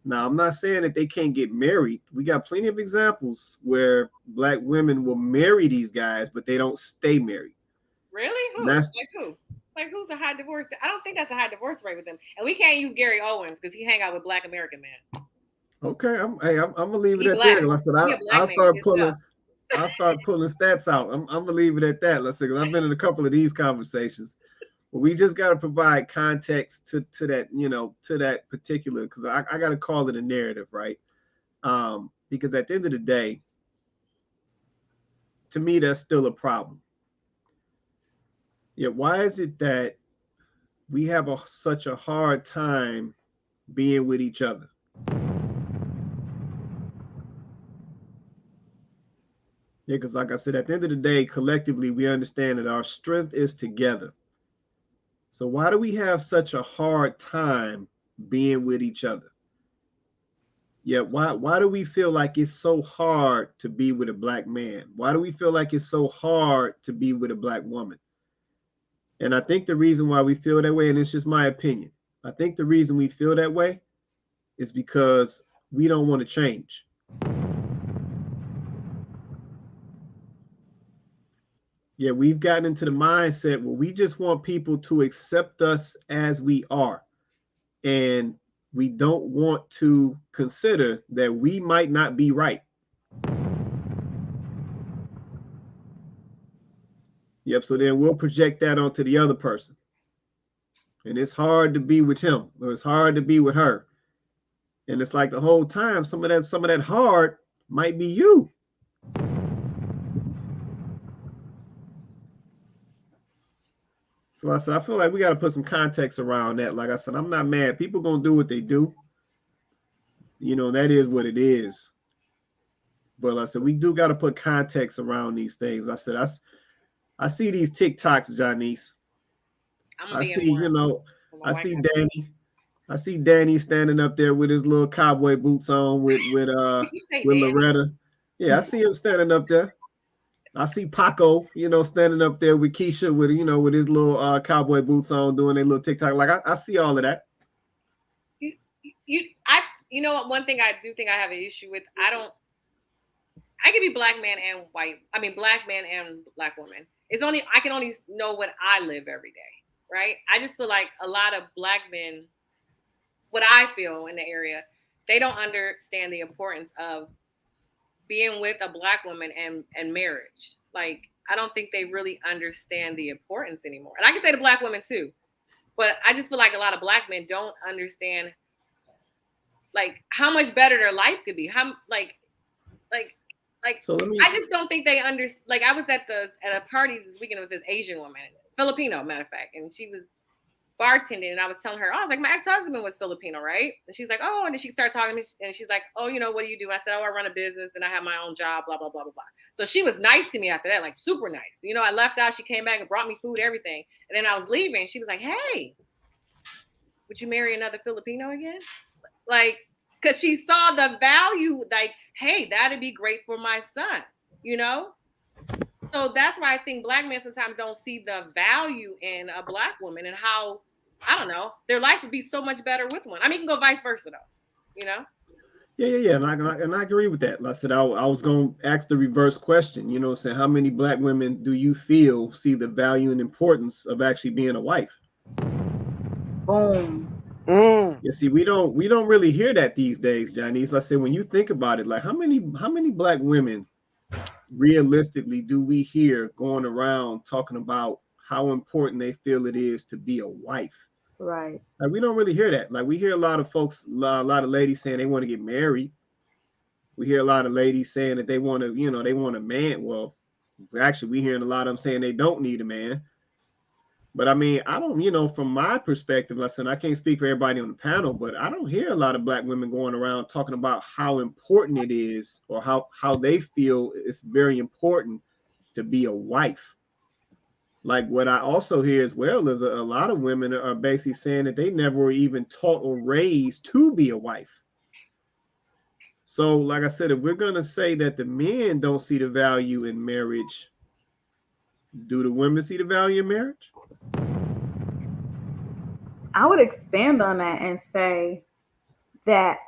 Now, I'm not saying that they can't get married. We got plenty of examples where Black women will marry these guys, but they don't stay married. Really? Who? Like who? Like who's a high divorce? I don't think that's a high divorce rate with them. And we can't use Gary Owens because he hang out with Black American men. Okay, I'm gonna leave it at that. Like I said, I'll start pulling stats out. I'm gonna leave it at that. Let's say, because I've been in a couple of these conversations. But we just got to provide context to that, to that particular, because I got to call it a narrative, right? Because at the end of the day, to me, that's still a problem. Yet, why is it that we have such a hard time being with each other? Yeah, because like I said, at the end of the day, collectively, we understand that our strength is together. So why do we have such a hard time being with each other? Yeah, why do we feel like it's so hard to be with a Black man? Why do we feel like it's so hard to be with a Black woman? And I think the reason why we feel that way, and it's just my opinion, I think the reason we feel that way is because we don't want to change. Yeah, we've gotten into the mindset where we just want people to accept us as we are. And we don't want to consider that we might not be right. Yep. So then we'll project that onto the other person. And it's hard to be with him, or it's hard to be with her. And it's like the whole time, some of that hard might be you. So I said, I feel like we got to put some context around that. Like I said, I'm not mad. People gonna do what they do. You know, that is what it is. But I said, we do got to put context around these things. I said, I see these TikToks, Janice. I see, you know, I see Danny. I see Danny standing up there with his little cowboy boots on with Loretta. Yeah, I see him standing up there. I see Paco, you know, standing up there with Keisha with, you know, with his little cowboy boots on doing a little TikTok. Like I see all of that. You know what? One thing I do think I have an issue with, I can be black man and white. I mean, black man and black woman. I can only know what I live every day, right? I just feel like a lot of black men, what I feel in the area, they don't understand the importance of being with a black woman and marriage. Like, I don't think they really understand the importance anymore. And I can say to black women too, but I just feel like a lot of black men don't understand like how much better their life could be. So I just don't think they understand. Like, I was at a party this weekend. It was this Asian woman, Filipino, matter of fact, and she was bartending, and I was telling her, I was like, my ex-husband was Filipino, right? And she's like, oh, and then she started talking to me, and she's like, oh, you know, what do you do? I said, oh, I run a business, and I have my own job, blah, blah, blah, blah, blah. So she was nice to me after that, like super nice. You know, I left out, she came back and brought me food, everything. And then I was leaving. She was like, hey, would you marry another Filipino again? Like, because she saw the value, like, hey, that'd be great for my son, you know? So that's why I think black men sometimes don't see the value in a black woman and how, I don't know, their life would be so much better with one. I mean, it can go vice versa, though, you know? Yeah. And I agree with that. Like I said, I was going to ask the reverse question, you know, saying how many black women do you feel see the value and importance of actually being a wife? Boom. Yeah, see, we don't really hear that these days, Janice. Like I said, when you think about it, like how many black women realistically do we hear going around talking about how important they feel it is to be a wife? Right. Like, we don't really hear that. Like, we hear a lot of folks, a lot of ladies saying they want to get married. We hear a lot of ladies saying that they want to, you know, they want a man. Well, actually, we're hearing a lot of them saying they don't need a man. But I mean, I don't, you know, from my perspective, listen, I can't speak for everybody on the panel, but I don't hear a lot of black women going around talking about how important it is or how they feel it's very important to be a wife. Like, what I also hear as well is a lot of women are basically saying that they never were even taught or raised to be a wife. So, like I said, if we're going to say that the men don't see the value in marriage, do the women see the value in marriage? I would expand on that and say that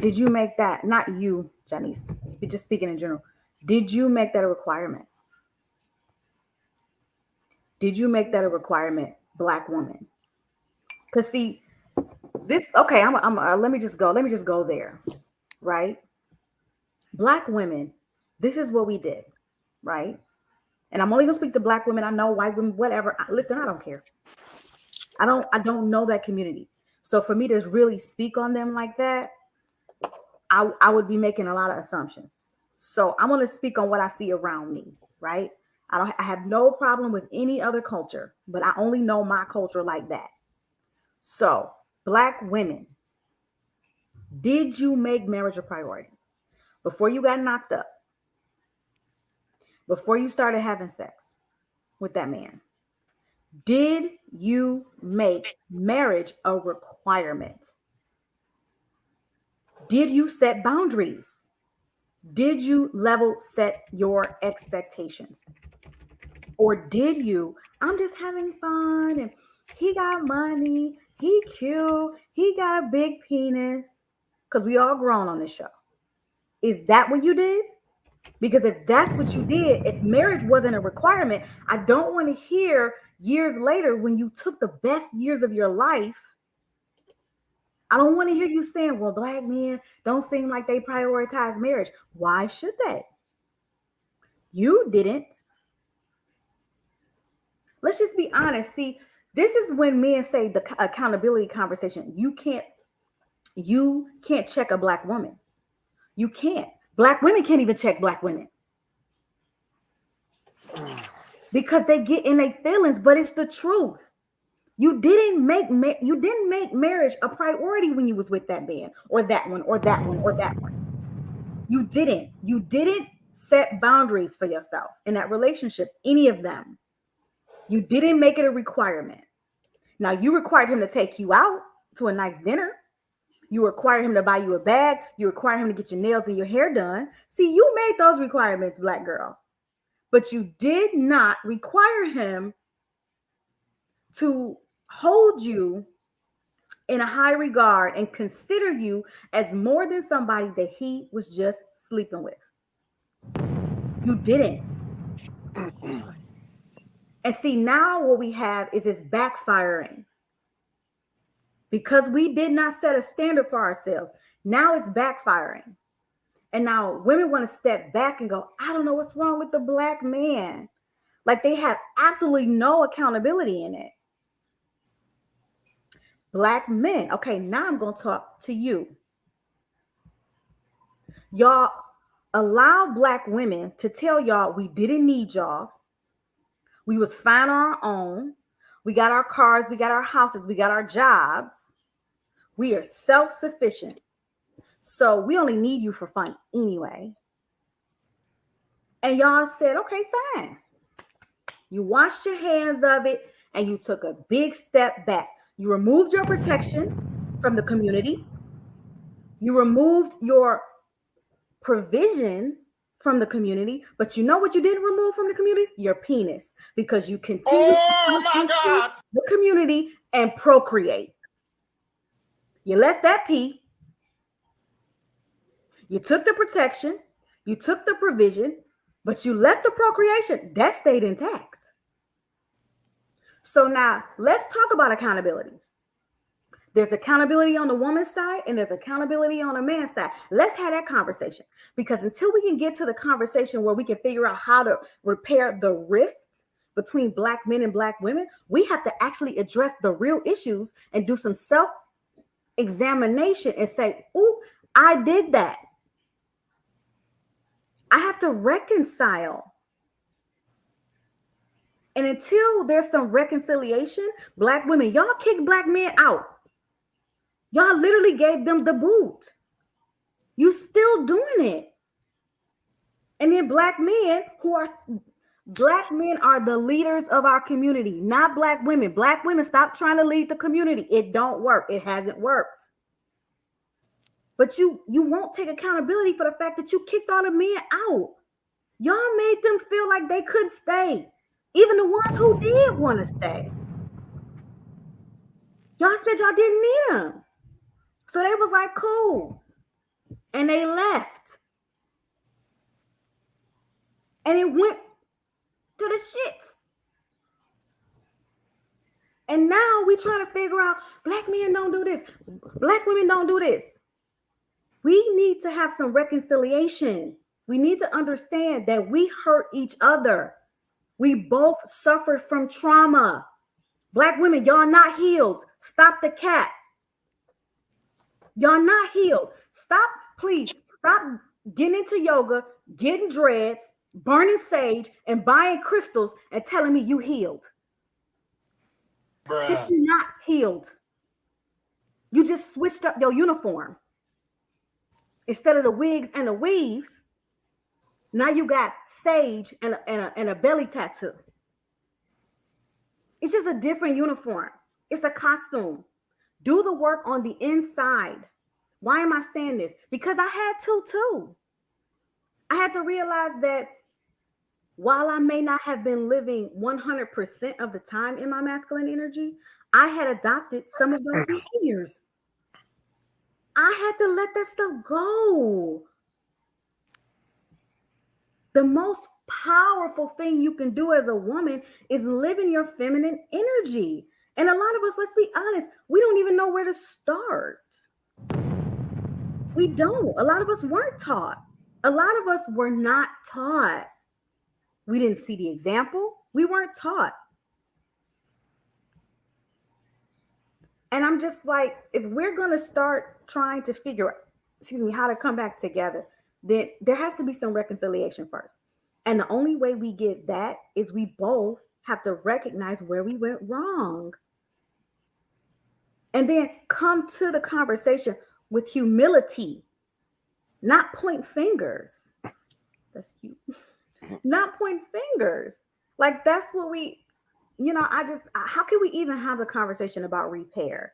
did you make that, not you, Janice, just speaking in general, did you make that a requirement? Did you make that a requirement, black woman? Because see, this, okay, let me just go there, right? Black women, this is what we did, right? And I'm only gonna speak to black women. I know white women, whatever. Listen, I don't care. I don't know that community. So for me to really speak on them like that, I would be making a lot of assumptions. So I'm going to speak on what I see around me, right? I have no problem with any other culture, but I only know my culture like that. So, black women, did you make marriage a priority? Before you got knocked up, before you started having sex with that man, did you make marriage a requirement? Did you set boundaries? Did you level set your expectations? Or did you, I'm just having fun and he got money, he cute, he got a big penis, because we all grown on this show. Is that what you did? Because if that's what you did, if marriage wasn't a requirement, I don't want to hear years later when you took the best years of your life. I don't want to hear you saying, well, black men don't seem like they prioritize marriage. Why should they? You didn't. just be honest. See, this is when men say the accountability conversation. You can't check a black woman. You can't. Black women can't even check black women because they get in their feelings. But it's the truth. You didn't make marriage a priority when you was with that man or that one or that one or that one. You didn't set boundaries for yourself in that relationship, any of them. You didn't make it a requirement. Now, you required him to take you out to a nice dinner. You required him to buy you a bag. You required him to get your nails and your hair done. See, you made those requirements, black girl. But you did not require him to hold you in a high regard and consider you as more than somebody that he was just sleeping with. You didn't. And see, now what we have is it's backfiring. Because we did not set a standard for ourselves. Now it's backfiring. And now women want to step back and go, I don't know what's wrong with the black man. Like they have absolutely no accountability in it. Black men. Okay, now I'm going to talk to you. Y'all allow black women to tell y'all we didn't need y'all. We was fine on our own. We got our cars, we got our houses, we got our jobs. We are self-sufficient. So we only need you for fun anyway. And y'all said, okay, fine. You washed your hands of it and you took a big step back. You removed your protection from the community. You removed your provision from the community. But you know what you didn't remove from the community? Your penis. Because you continue to the community and procreate. You left that pee. You took the protection. You took the provision. But you left the procreation. That stayed intact. So now let's talk about accountability. There's accountability on the woman's side and there's accountability on the man's side. Let's have that conversation, because until we can get to the conversation where we can figure out how to repair the rift between black men and black women, we have to actually address the real issues and do some self-examination and say, oh, I did that. I have to reconcile. And until there's some reconciliation, black women, y'all kick black men out. Y'all literally gave them the boot. You still doing it. And then black men are the leaders of our community, not black women. Black women, stop trying to lead the community. It don't work. It hasn't worked. But you won't take accountability for the fact that you kicked all the men out. Y'all made them feel like they couldn't stay. Even the ones who did want to stay. Y'all said y'all didn't need them. So they was like, cool. And they left. And it went to the shits. And now we trying to figure out, black men don't do this. Black women don't do this. We need to have some reconciliation. We need to understand that we hurt each other. We both suffered from trauma. Black women, y'all not healed. Stop the cap. Y'all not healed. Stop, please. Stop getting into yoga, getting dreads, burning sage, and buying crystals and telling me you healed. Since you're not healed, you just switched up your uniform. Instead of the wigs and the weaves, now you got sage and a belly tattoo. It's just a different uniform. It's a costume. Do the work on the inside. Why am I saying this? Because I had to too. I had to realize that while I may not have been living 100% of the time in my masculine energy, I had adopted some of those behaviors. I had to let that stuff go. The most powerful thing you can do as a woman is live in your feminine energy. And a lot of us, let's be honest, we don't even know where to start. We don't. A lot of us weren't taught. A lot of us were not taught. We didn't see the example. We weren't taught. And I'm just like, if we're going to start trying to figure, how to come back together, then there has to be some reconciliation first. And the only way we get that is we both have to recognize where we went wrong. And then come to the conversation with humility, not point fingers. That's cute. Not point fingers. Like that's what we, how can we even have a conversation about repair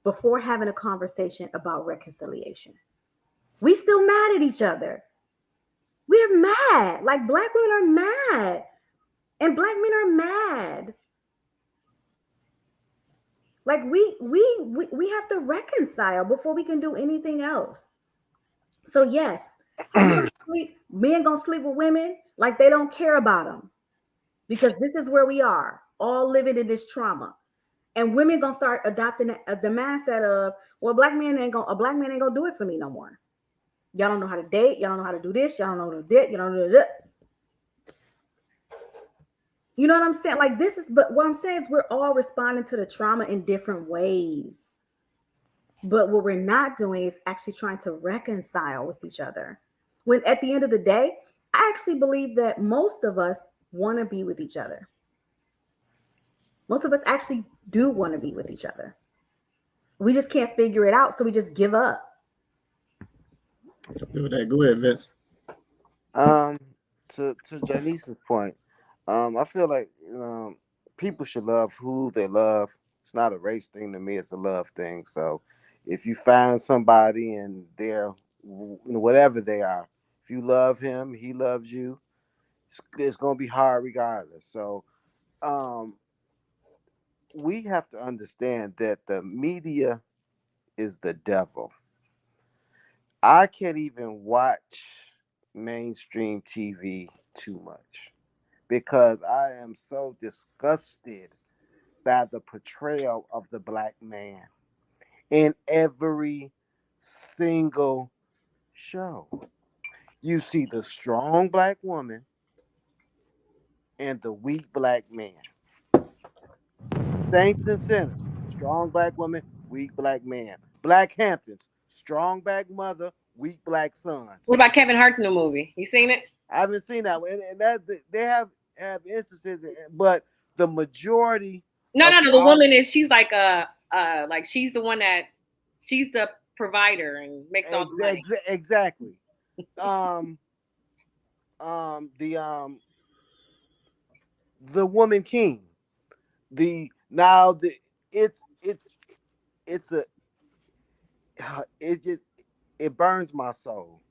before having a conversation about reconciliation? We still mad at each other. We're mad. Like black women are mad. And black men are mad. Like we have to reconcile before we can do anything else. So yes, men gonna sleep with women like they don't care about them, because this is where we are, all living in this trauma. And women gonna start adopting the mindset of, well, a black man ain't gonna do it for me no more. Y'all don't know how to date. Y'all don't know how to do this. Y'all don't know how to do that. Y'all don't know that. You know what I'm saying? Like but what I'm saying is we're all responding to the trauma in different ways. But what we're not doing is actually trying to reconcile with each other. When at the end of the day, I actually believe that most of us want to be with each other. Most of us actually do want to be with each other. We just can't figure it out, so we just give up. Go ahead, Vince. To Janice's point, I feel like people should love who they love. It's not a race thing to me; it's a love thing. So, if you find somebody and they're whatever they are, if you love him, he loves you. It's gonna be hard regardless. So, we have to understand that the media is the devil. I can't even watch mainstream TV too much because I am so disgusted by the portrayal of the black man in every single show. You see the strong black woman and the weak black man. Saints and sinners, strong black woman, weak black man. Black Hamptons, strong black mother, weak black sons. What about Kevin Hart's new movie? You seen it? I haven't seen that one, and that they have instances, but the majority. No. The woman she's like like she's the one that she's the provider and makes all the money. Exactly. The woman king. It's a it burns my soul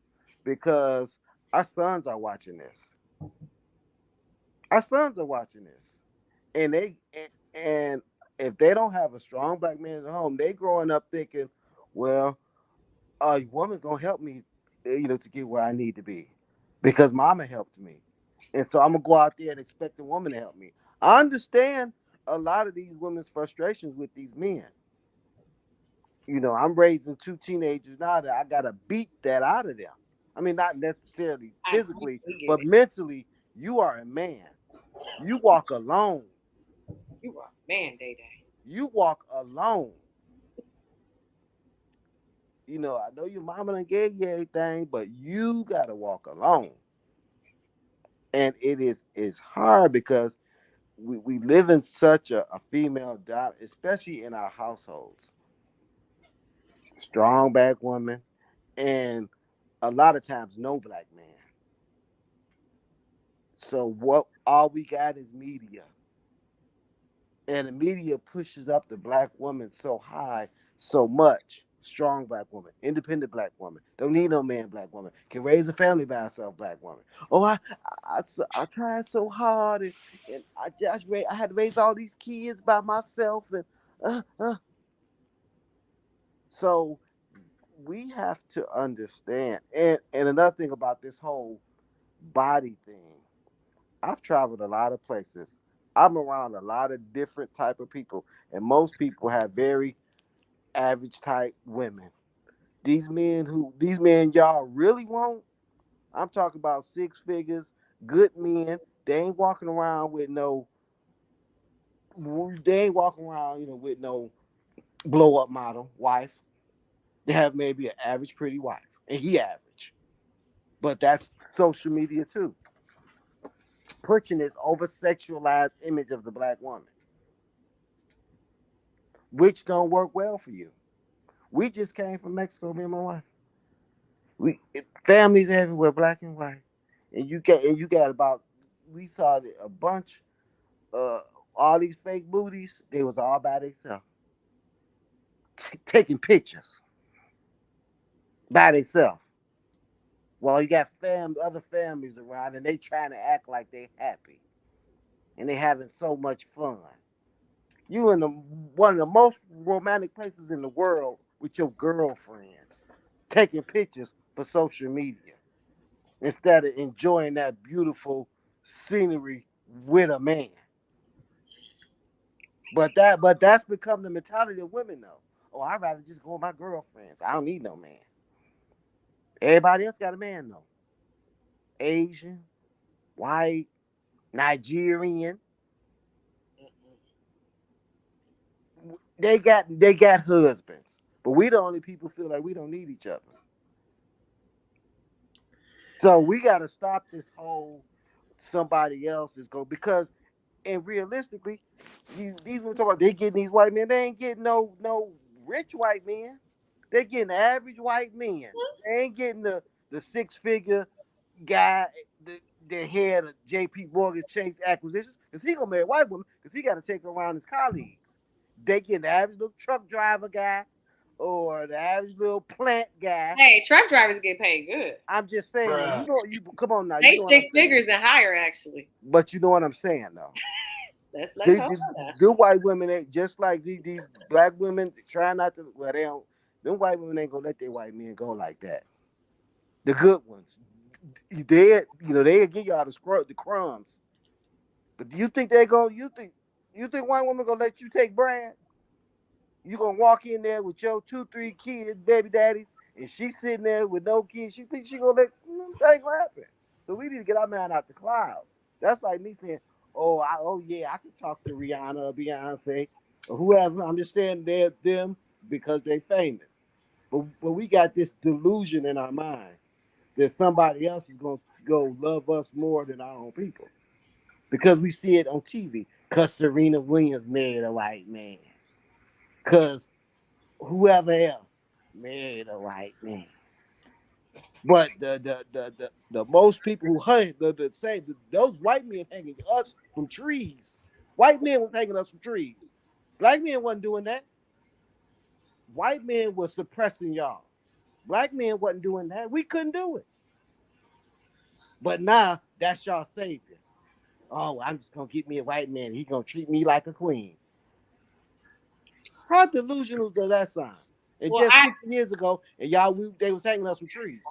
because our sons are watching this. Our sons are watching this, and and if they don't have a strong black man at home, they growing up thinking, well, a woman's gonna help me, to get where I need to be, because mama helped me, and so I'm gonna go out there and expect a woman to help me. I understand a lot of these women's frustrations with these men. I'm raising two teenagers now that I gotta beat that out of them. I mean, not necessarily physically, but mentally. You are a man. You walk alone. You are a man, Day. You walk alone. I know your mama done gave you everything, but you gotta walk alone. And it's hard because we live in such a female diet, especially in our households. Strong black woman, and a lot of times no black man. So what all we got is media. And the media pushes up the black woman so high, so much. Strong black woman, independent black woman, don't need no man, black woman, can raise a family by herself, black woman. Oh, I tried so hard, and I had to raise all these kids by myself, and so we have to understand. And another thing about this whole body thing, I've traveled a lot of places. I'm around a lot of different type of people, and most people have very average type women. These men y'all really want, I'm talking about six figures, good men. They ain't walking around with no blow up model wife. They have maybe an average pretty wife, and he average. But that's social media too, pushing this over sexualized image of the black woman, which don't work well for you. We just came from Mexico, me and my wife. Families everywhere, black and white, and you got about we saw a bunch, uh, all these fake booties. They was all by themselves, taking pictures by themselves. While you got other families around, and they trying to act like they happy, and they having so much fun. You in one of the most romantic places in the world with your girlfriends, taking pictures for social media instead of enjoying that beautiful scenery with a man. But that's become the mentality of women though. Oh, I'd rather just go with my girlfriends. I don't need no man. Everybody else got a man though. Asian, white, Nigerian. They got husbands. But we the only people feel like we don't need each other. So we gotta stop this whole somebody else is going because and realistically, these women talk about they getting these white men, they ain't getting no rich white men. They're getting average white men. They ain't getting the 6-figure guy the head of JP Morgan Chase acquisitions, because he gonna marry a white woman because he gotta take her around his colleagues. They get the average little truck driver guy or the average little plant guy. Hey, truck drivers get paid good. I'm just saying, Bruh. you come on now. They You know what I'm 6 saying? figures and higher, actually. But you know what I'm saying though. Let's The white women ain't just like these black women try not to. Well, they don't. Them white women ain't gonna let their white men go like that. The good ones, they'll give y'all the crumbs. But do you think they go? You think white women gonna let you take Brad? You gonna walk in there with your 2, 3 kids, baby daddies, and she sitting there with no kids. You think she gonna let that ain't gonna happen? So we need to get our man out the cloud. That's like me saying, oh yeah, I can talk to Rihanna or Beyonce or whoever. I'm just saying they're them because they famous. But we got this delusion in our mind that somebody else is gonna go love us more than our own people because we see it on TV. Cause Serena Williams married a white man. Cause whoever else married a white man. But the most people who hang the same those white men hanging us from trees. White men was hanging us from trees. Black men wasn't doing that. White men was suppressing y'all. Black men wasn't doing that. We couldn't do it. But now that's y'all savior. Oh, I'm just gonna get me a white man. He gonna treat me like a queen. How delusional does that sound? And Well, just 60 years ago, and they was hanging us from trees.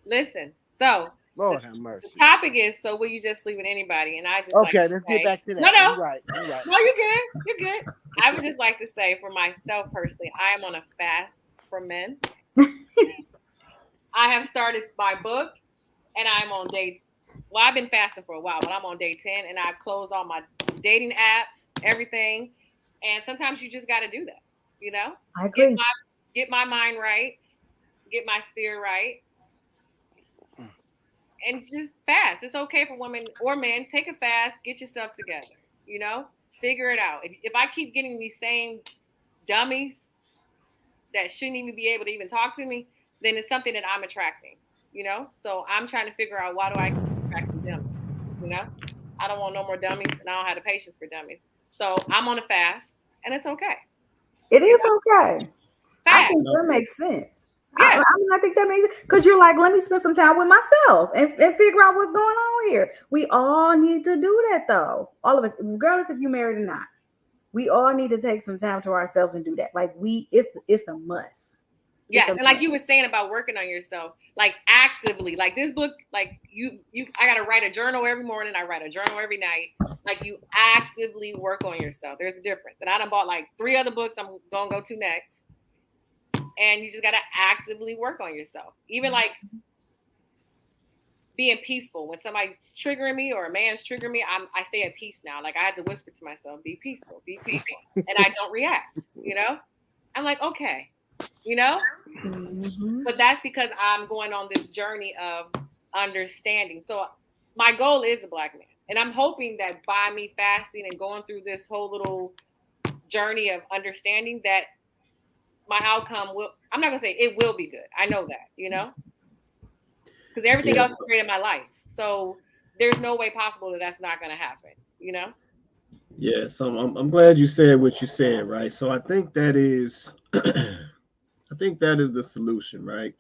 listen. So Lord have mercy. the topic is, so will you just sleep with anybody? And I just Okay, let's get back to that. No. You're right. No, you're good. You're good. I would just like to say for myself personally, I am on a fast for men. I have started my book and I'm on I've been fasting for a while, but I'm on day 10 and I've closed all my dating apps, everything. And sometimes you just got to do that, you know? I agree. Get my mind right, get my spirit right, and just fast. It's okay for women or men. Take a fast, get yourself together, you know? Figure it out. If I keep getting these same dummies that shouldn't even be able to even talk to me, then it's something that I'm attracting, you know? So I'm trying to figure out why do I keep attracting dummies, you know? I don't want no more dummies and I don't have the patience for dummies. So I'm on a fast and it's okay. It is okay. I Fast. think that makes sense. Yeah. I think that makes sense because you're like, let me spend some time with myself and figure out what's going on here. We all need to do that though. All of us, regardless if you're married or not. We all need to take some time to ourselves and do that. Like it's a must. Yes, and like you were saying about working on yourself, like actively, like this book, like I gotta write a journal every morning. I write a journal every night. Like you actively work on yourself. There's a difference. And I done bought like 3 other books I'm gonna go to next. And you just gotta actively work on yourself. Even like being peaceful. When somebody's triggering me or a man's triggering me, I stay at peace now. Like I had to whisper to myself, be peaceful, and I don't react, you know? I'm like, okay, you know? Mhm. But that's because I'm going on this journey of understanding. So my goal is a black man. And I'm hoping that by me fasting and going through this whole little journey of understanding that my outcome will, I'm not going to say it will be good. I know that, you know? Because everything Yeah. else is great in my life. So there's no way possible that that's not going to happen, you know? Yeah, so I'm glad you said what you said, right? So I think that is I think that is the solution, right?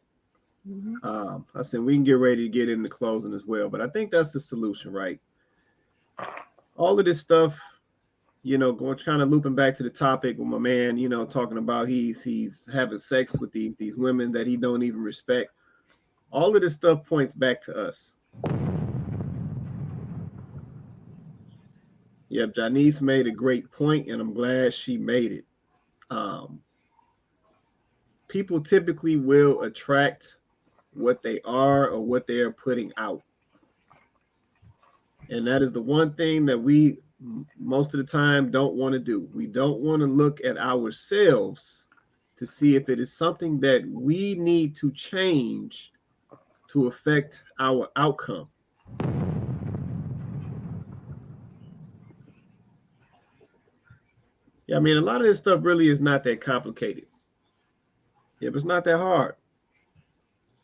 Mhm. I said we can get ready to get into closing as well, but I think that's the solution, right? All of this stuff, going kind of looping back to the topic with my man, talking about he's having sex with these women that he don't even respect. All of this stuff points back to us. Yep, Janice made a great point, and I'm glad she made it. People typically will attract what they are or what they are putting out. And that is the one thing that we most of the time don't want to do. We don't want to look at ourselves to see if it is something that we need to change to affect our outcome. Yeah, I mean, a lot of this stuff really is not that complicated. Yeah, but it's not that hard.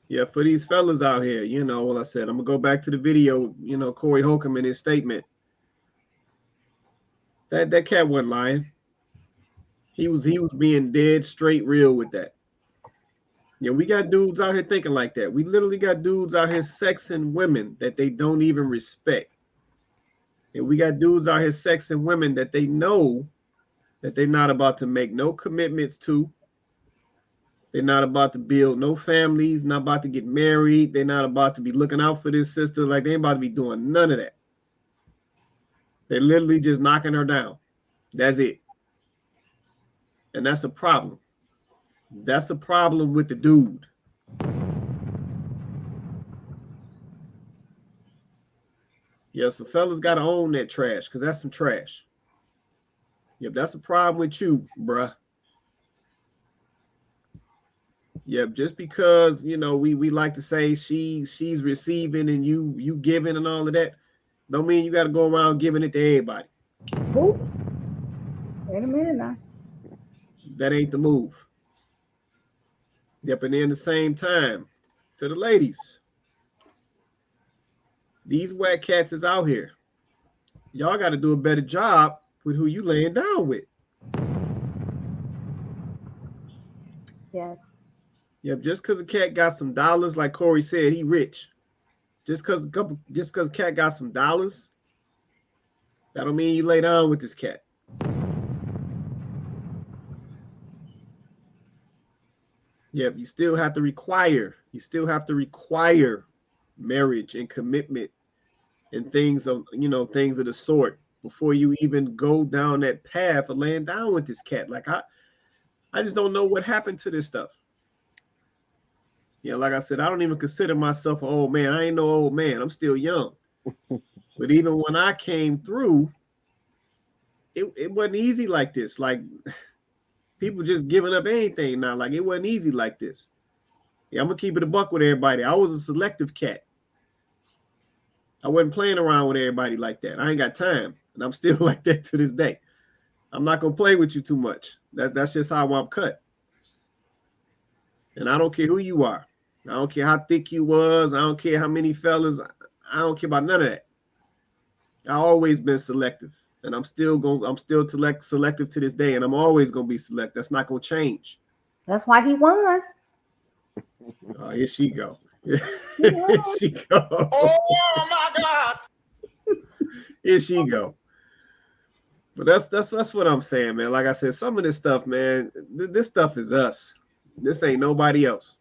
Yeah, for these fellas out here, well, I said, I'm gonna go back to the video, Corey Holcomb in his statement. That cat wasn't lying. He was being dead straight real with that. Yeah, we got dudes out here thinking like that. We literally got dudes out here sexing women that they don't even respect. And we got dudes out here sexing women that they know that they're not about to make no commitments to. They're not about to build no families, not about to get married. They're not about to be looking out for this sister. Like they ain't about to be doing none of that. They're literally just knocking her down. That's it. And that's a problem. That's a problem with the dude. Yeah, so fellas got to own that trash because that's some trash. Yep, that's a problem with you, bruh. Yep, just because we like to say she's receiving and you giving and all of that, don't mean you got to go around giving it to everybody. Ooh. Wait a minute now. That ain't the move. Yep, and then at the same time, to the ladies, these whack cats is out here. Y'all got to do a better job with who you laying down with. Yes. Yep, just because a cat got some dollars, like Corey said, he rich. Just because a cat got some dollars, that don't mean you lay down with this cat. Yep, you still have to require marriage and commitment and things of the sort before you even go down that path of laying down with this cat. Like I just don't know what happened to this stuff. Like I said, I don't even consider myself an old man. I ain't no old man. I'm still young. But even when I came through, it wasn't easy like this. Like people just giving up anything now. Like it wasn't easy like this. Yeah, I'm gonna keep it a buck with everybody. I was a selective cat. I wasn't playing around with everybody like that. I ain't got time. And I'm still like that to this day. I'm not gonna play with you too much. That's just how I'm cut. And I don't care who you are. I don't care how thick you was. I don't care how many fellas. I don't care about none of that. I always been selective, and I'm still selective to this day, and I'm always gonna be selective. That's not gonna change. That's why he won. Oh, here she go. Here she go. Oh my God! Here she go. But that's what I'm saying, man. Like I said, some of this stuff, man, this stuff is us. This ain't nobody else.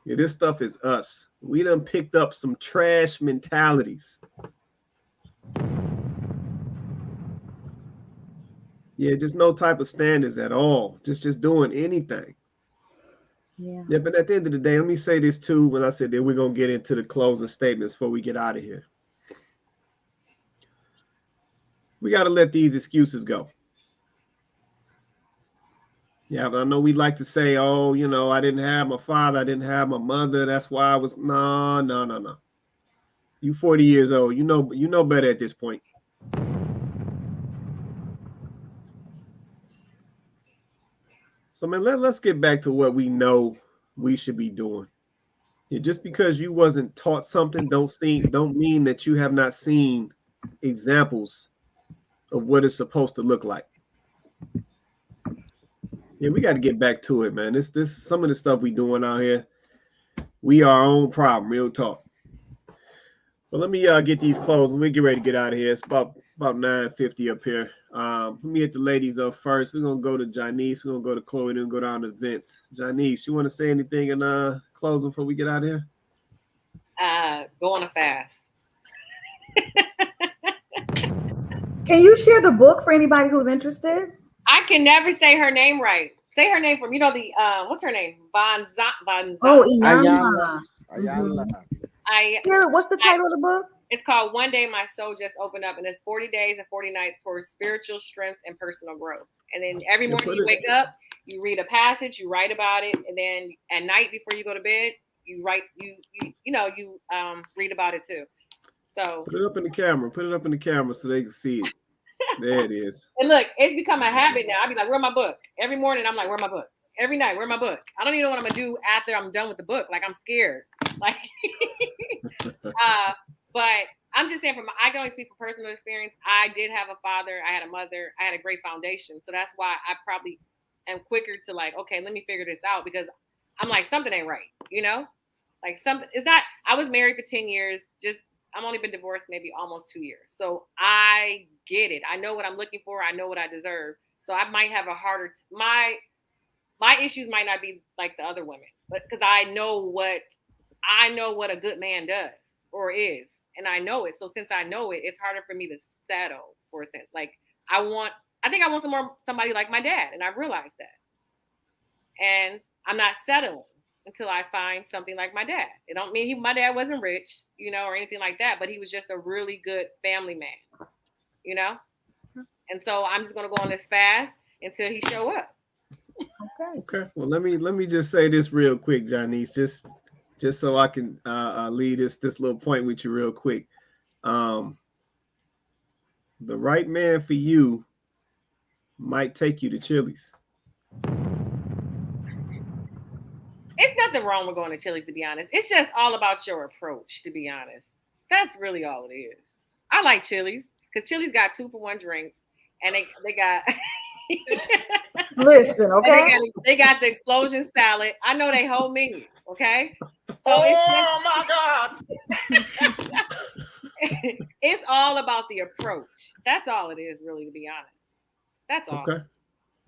Yeah, this stuff is us. We done picked up some trash mentalities. Yeah, just no type of standards at all. Just doing anything. Yeah, but at the end of the day, let me say this too. When I said that we're gonna get into the closing statements before we get out of here. We got to let these excuses go. Yeah, but I know we like to say, oh, you know, I didn't have my father, I didn't have my mother. That's why I was no. You 40 years old. You know better at this point. So man, let's get back to what we know we should be doing. Yeah, just because you wasn't taught something don't mean that you have not seen examples of what it's supposed to look like. Yeah, we got to get back to it, man. This some of the stuff we doing out here, we are our own problem, real talk. But let me get these closed and we get ready to get out of here. It's about 9:50 up here. Let me hit the ladies up first. We're gonna go to Janice, we're gonna go to Chloe, then go down to Vince. Janice, you want to say anything in closing before we get out of here? Go on a fast. Can you share the book for anybody who's interested? I can never say her name right. Say her name from the what's her name? Von. Oh, Ayala. Yeah, what's the title of the book? It's called One Day My Soul Just Opened Up, and it's 40 days and 40 nights towards spiritual strength and personal growth. And then every morning you wake up, you read a passage, you write about it, and then at night before you go to bed, you write you read about it too. So put it up in the camera. Put it up in the camera so they can see it. There it is. And look, it's become a habit now. I'll be like, where's my book? Every morning I'm like, where's my book? Every night, where's my book? I don't even know what I'm gonna do after I'm done with the book. Like I'm scared. Like but I'm just saying I can only speak for personal experience. I did have a father, I had a mother, I had a great foundation. So that's why I probably am quicker to like, okay, let me figure this out because I'm like, something ain't right, you know? Like something it's not I was married for 10 years, I'm only been divorced maybe almost 2 years. So I get it. I know what I'm looking for. I know what I deserve. So I might have a harder my issues might not be like the other women, but because I know what a good man does or is, and I know it. So since I know it, it's harder for me to settle for a sense. Like I think I want somebody like my dad, and I've realized that. And I'm not settling until I find something like my dad. It don't mean my dad wasn't rich, or anything like that, but he was just a really good family man, And so I'm just gonna go on this fast until he show up. Okay. Well, let me just say this real quick, Janice, just so I can lead this little point with you real quick. The right man for you might take you to Chili's. It's nothing wrong with going to Chili's, to be honest. It's just all about your approach, to be honest. That's really all it is. I like Chili's because Chili's got 2-for-1 drinks, and they got. Listen, okay. They got the explosion salad. I know they whole menu, okay? So my God! It's all about the approach. That's all it is, really, to be honest. That's all. Okay.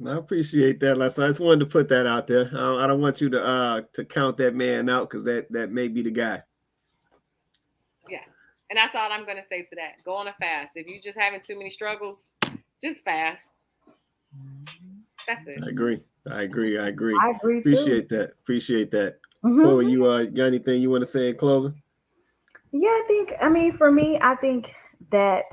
I appreciate that, Les. I just wanted to put that out there. I don't want you to count that man out because that may be the guy. Yeah, and that's all I'm gonna say to that. Go on a fast. If you're just having too many struggles, just fast. That's it. I agree. Appreciate too. Appreciate that. Mm-hmm. Chloe, you got anything you want to say in closing? Yeah, for me, I think that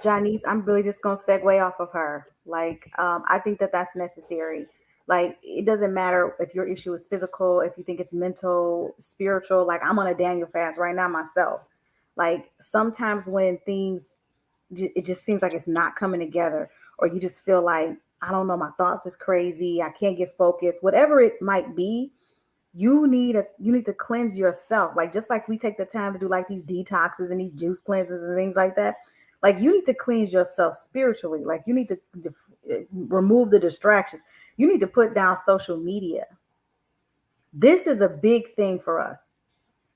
Janice, I'm really just gonna segue off of her. Like, I think that that's necessary. Like, it doesn't matter if your issue is physical, if you think it's mental, spiritual. Like, I'm on a Daniel fast right now myself. Like, sometimes when things, it just seems like it's not coming together, or you just feel like, I don't know, my thoughts is crazy, I can't get focused, whatever it might be. You need to cleanse yourself. Like, just like we take the time to do like these detoxes and these juice cleanses and things like that. Like, you need to cleanse yourself spiritually. Like, you need to remove the distractions. You need to put down social media. This is a big thing for us.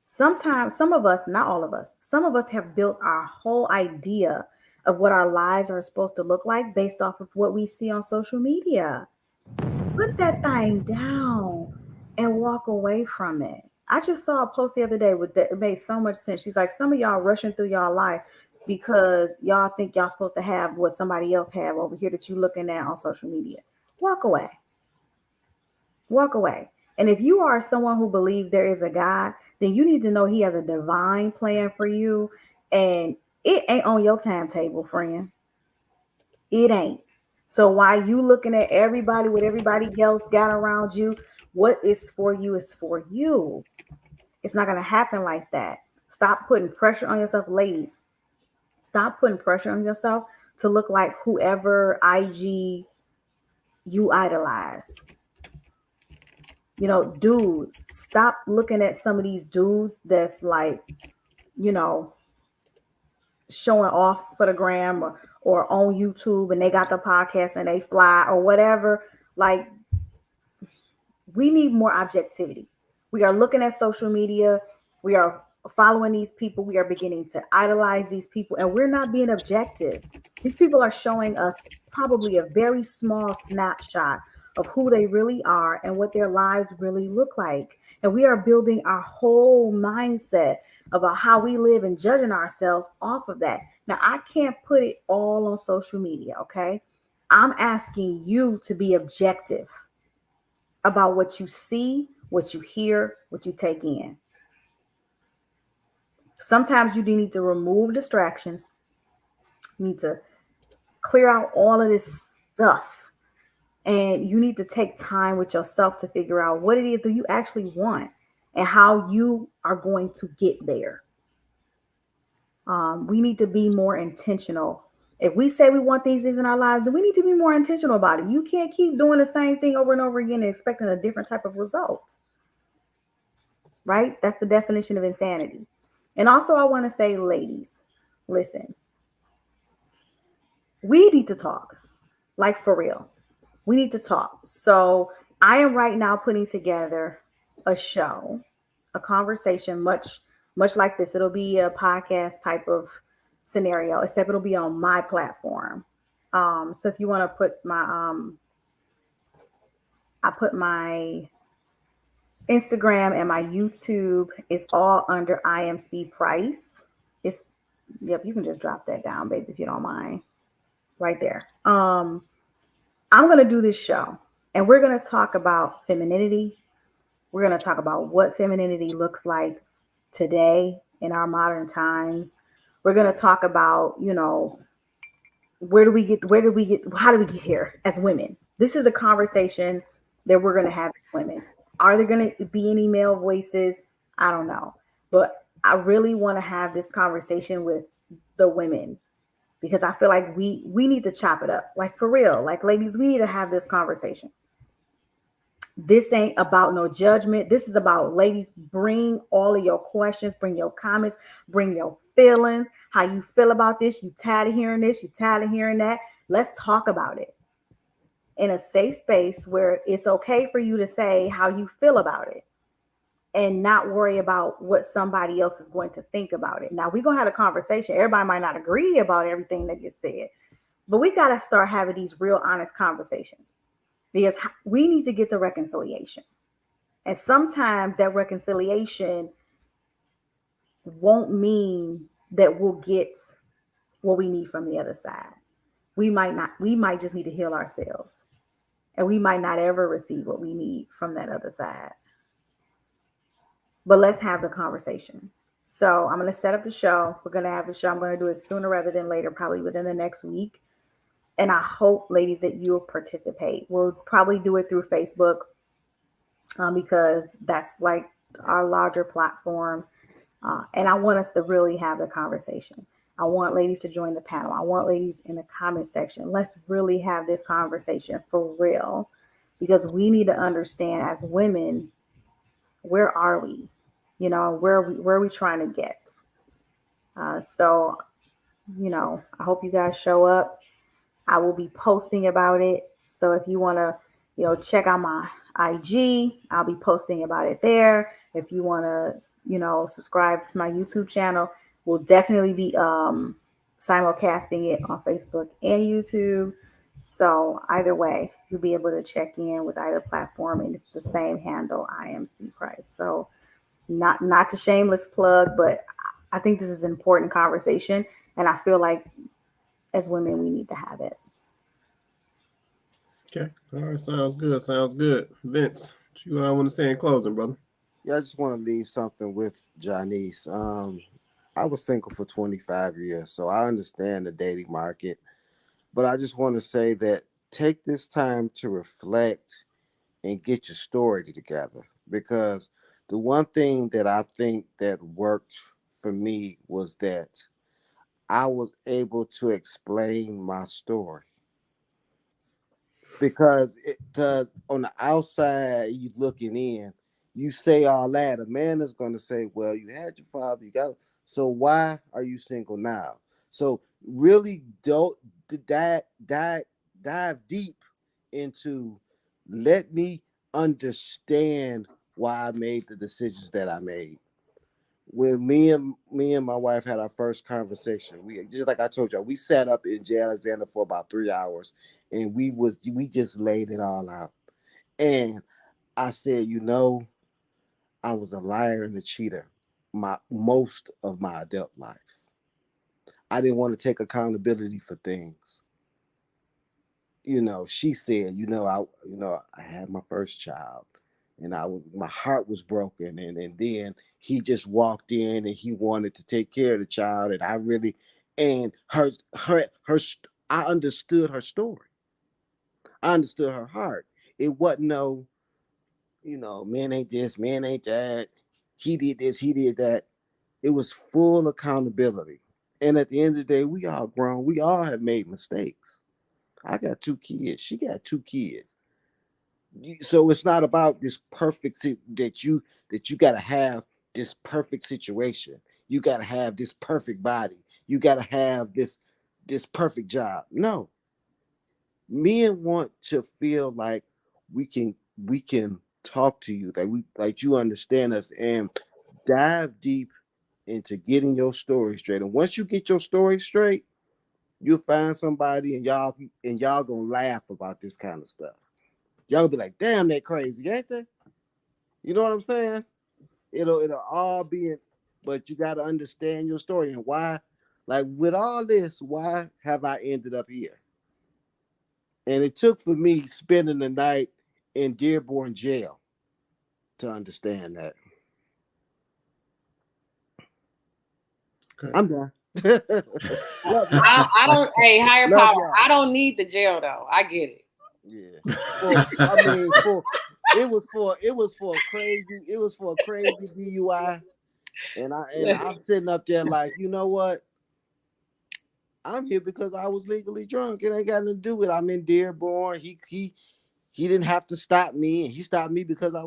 Sometimes, some of us, not all of us, some of us have built our whole idea of what our lives are supposed to look like based off of what we see on social media. Put that thing down and walk away from it. I just saw a post the other day it made so much sense. She's like, some of y'all rushing through y'all life because y'all think y'all supposed to have what somebody else have over here that you're looking at on social media. Walk away. Walk away. And if you are someone who believes there is a God, then you need to know he has a divine plan for you. And it ain't on your timetable, friend. It ain't. So while you looking at everybody, what everybody else got around you, what is for you is for you. It's not going to happen like that. Stop putting pressure on yourself, ladies. Stop putting pressure on yourself to look like whoever IG you idolize. You know, dudes, stop looking at some of these dudes that's like, you know, showing off for the gram or on YouTube and they got the podcast and they fly or whatever. Like, we need more objectivity. We are looking at social media. We are following these people. We are beginning to idolize these people, and we're not being objective. These people are showing us probably a very small snapshot of who they really are and what their lives really look like. And we are building our whole mindset about how we live and judging ourselves off of that. Now, I can't put it all on social media, okay? I'm asking you to be objective about what you see, what you hear, what you take in. Sometimes you do need to remove distractions. You need to clear out all of this stuff. And you need to take time with yourself to figure out what it is that you actually want and how you are going to get there. We need to be more intentional. If we say we want these things in our lives, then we need to be more intentional about it. You can't keep doing the same thing over and over again and expecting a different type of result. Right? That's the definition of insanity. And also, I want to say, ladies, listen, we need to talk, like for real. We need to talk. So I am right now putting together a show, a conversation, much like this. It'll be a podcast type of scenario, except it'll be on my platform. So if you want to put my, I put my Instagram and my YouTube is all under IMC Price. It's, yep, you can just drop that down, baby, if you don't mind. Right there. I'm going to do this show and we're going to talk about femininity. We're going to talk about what femininity looks like today in our modern times. We're going to talk about, you know, how do we get here as women? This is a conversation that we're going to have as women. Are there going to be any male voices? I don't know. But I really want to have this conversation with the women because I feel like we need to chop it up. Like for real. Like, ladies, we need to have this conversation. This ain't about no judgment. This is about, ladies, bring all of your questions, bring your comments, bring your feelings, how you feel about this. You tired of hearing this? You tired of hearing that? Let's talk about it in a safe space where it's okay for you to say how you feel about it and not worry about what somebody else is going to think about it. Now, we're going to have a conversation. Everybody might not agree about everything that gets said, but we got to start having these real honest conversations because we need to get to reconciliation. And sometimes that reconciliation won't mean that we'll get what we need from the other side. We might just need to heal ourselves. And we might not ever receive what we need from that other side. But let's have the conversation. So I'm going to set up the show. We're going to have the show. I'm going to do it sooner rather than later, probably within the next week. And I hope, ladies, that you'll participate. We'll probably do it through Facebook because that's like our larger platform. And I want us to really have the conversation. I want ladies to join the panel. I want ladies in the comment section. Let's really have this conversation for real because we need to understand as women, where are we? You know, where are we trying to get? So, you know, I hope you guys show up. I will be posting about it. So if you want to, you know, check out my IG, I'll be posting about it there. If you want to, you know, subscribe to my YouTube channel, we'll definitely be simulcasting it on Facebook and YouTube. So either way, you'll be able to check in with either platform, and it's the same handle, IMC Price. So not to shameless plug, but I think this is an important conversation, and I feel like as women we need to have it. Okay. All right. Sounds good. Sounds good. Vince, what you want to say in closing, brother? Yeah, I just want to leave something with Janice. I was single for 25 years, so I understand the dating market. But I just want to say that take this time to reflect and get your story together, because the one thing that I think that worked for me was that I was able to explain my story. Because on the outside, you looking in, you say all that. A man is going to say, "Well, you had your father, you got. So why are you single now?" So really, don't dive deep into. Let me understand why I made the decisions that I made. When me and my wife had our first conversation, we just like I told you, we sat up in J. Alexander for about 3 hours, and we just laid it all out. And I said, I was a liar and a cheater most of my adult life. I didn't want to take accountability for things. She said, I had my first child, and my heart was broken, and then he just walked in and he wanted to take care of the child, and I really, and I understood her story. I understood her heart. It wasn't no, man ain't this, man ain't that. He did this, he did that. It was full accountability. And at the end of the day, we all grown. We all have made mistakes. I got 2 kids. She got 2 kids. So it's not about this that you got to have this perfect situation. You got to have this perfect body. You got to have this perfect job. No, men want to feel like we can talk to you, like you understand us, and dive deep into getting your story straight. And once you get your story straight, you'll find somebody, and y'all gonna laugh about this kind of stuff. Y'all be like, damn, they crazy, ain't they? You know what I'm saying? It'll all be in, but you gotta understand your story and why. Like with all this, why have I ended up here? And it took for me spending the night in Dearborn jail to understand that. Okay. I'm done. Love y'all. I don't. Hey, higher Love power. y'all. I don't need the jail though. I get it. Yeah. It was for a crazy DUI. And I'm sitting up there like, you know what? I'm here because I was legally drunk. It ain't got nothing to do with it. I'm in Dearborn. He didn't have to stop me, and he stopped me because I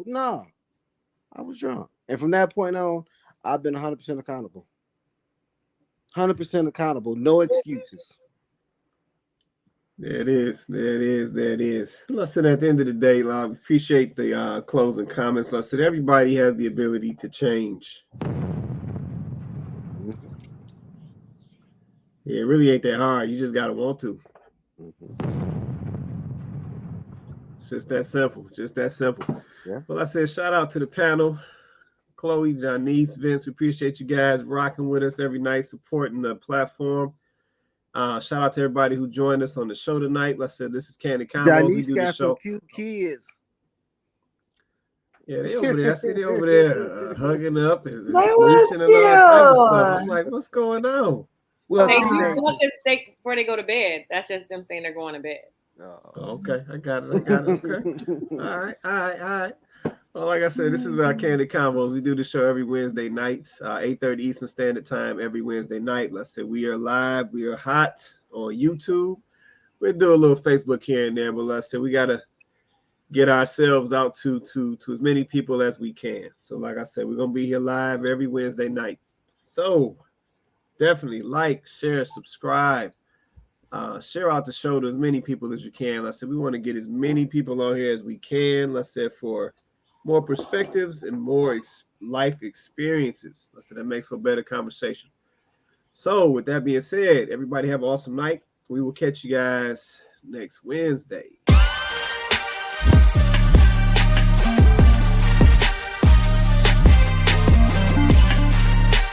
was drunk. And from that point on, I've been 100% accountable. 100% accountable. No excuses. There it is. There it is. There it is. Listen, at the end of the day, I appreciate the closing comments. I said everybody has the ability to change. Mm-hmm. Yeah, it really ain't that hard. You just gotta want to. Mm-hmm. It's just that simple. Just that simple. Yeah. Well, I said shout out to the panel. Chloe, Janice, Vince, we appreciate you guys rocking with us every night, supporting the platform. Shout out to everybody who joined us on the show tonight. Like I said, this is Kandid Konvos. We Janice do the got some show. cute kids. Yeah, they over there. I see they over there hugging up and They was smooching and all type of stuff. I'm cute. like, what's going on? Well, They do teenagers. look before they go to bed. That's just them saying they're going to bed. Okay, I got it. Okay. All right. Well, like I said, this is our Kandid Konvos. We do the show every Wednesday night, 8:30 Eastern Standard Time every Wednesday night. Let's say we are live. We are hot on YouTube. We'll do a little Facebook here and there, but let's say we got to get ourselves out to as many people as we can. So like I said, we're going to be here live every Wednesday night. So definitely like, share, subscribe. Share out the show to as many people as you can. Let's say we want to get as many people on here as we can. Let's say for more perspectives and more life experiences. Let's say that makes for better conversation. So with that being said, everybody have an awesome night. We will catch you guys next Wednesday.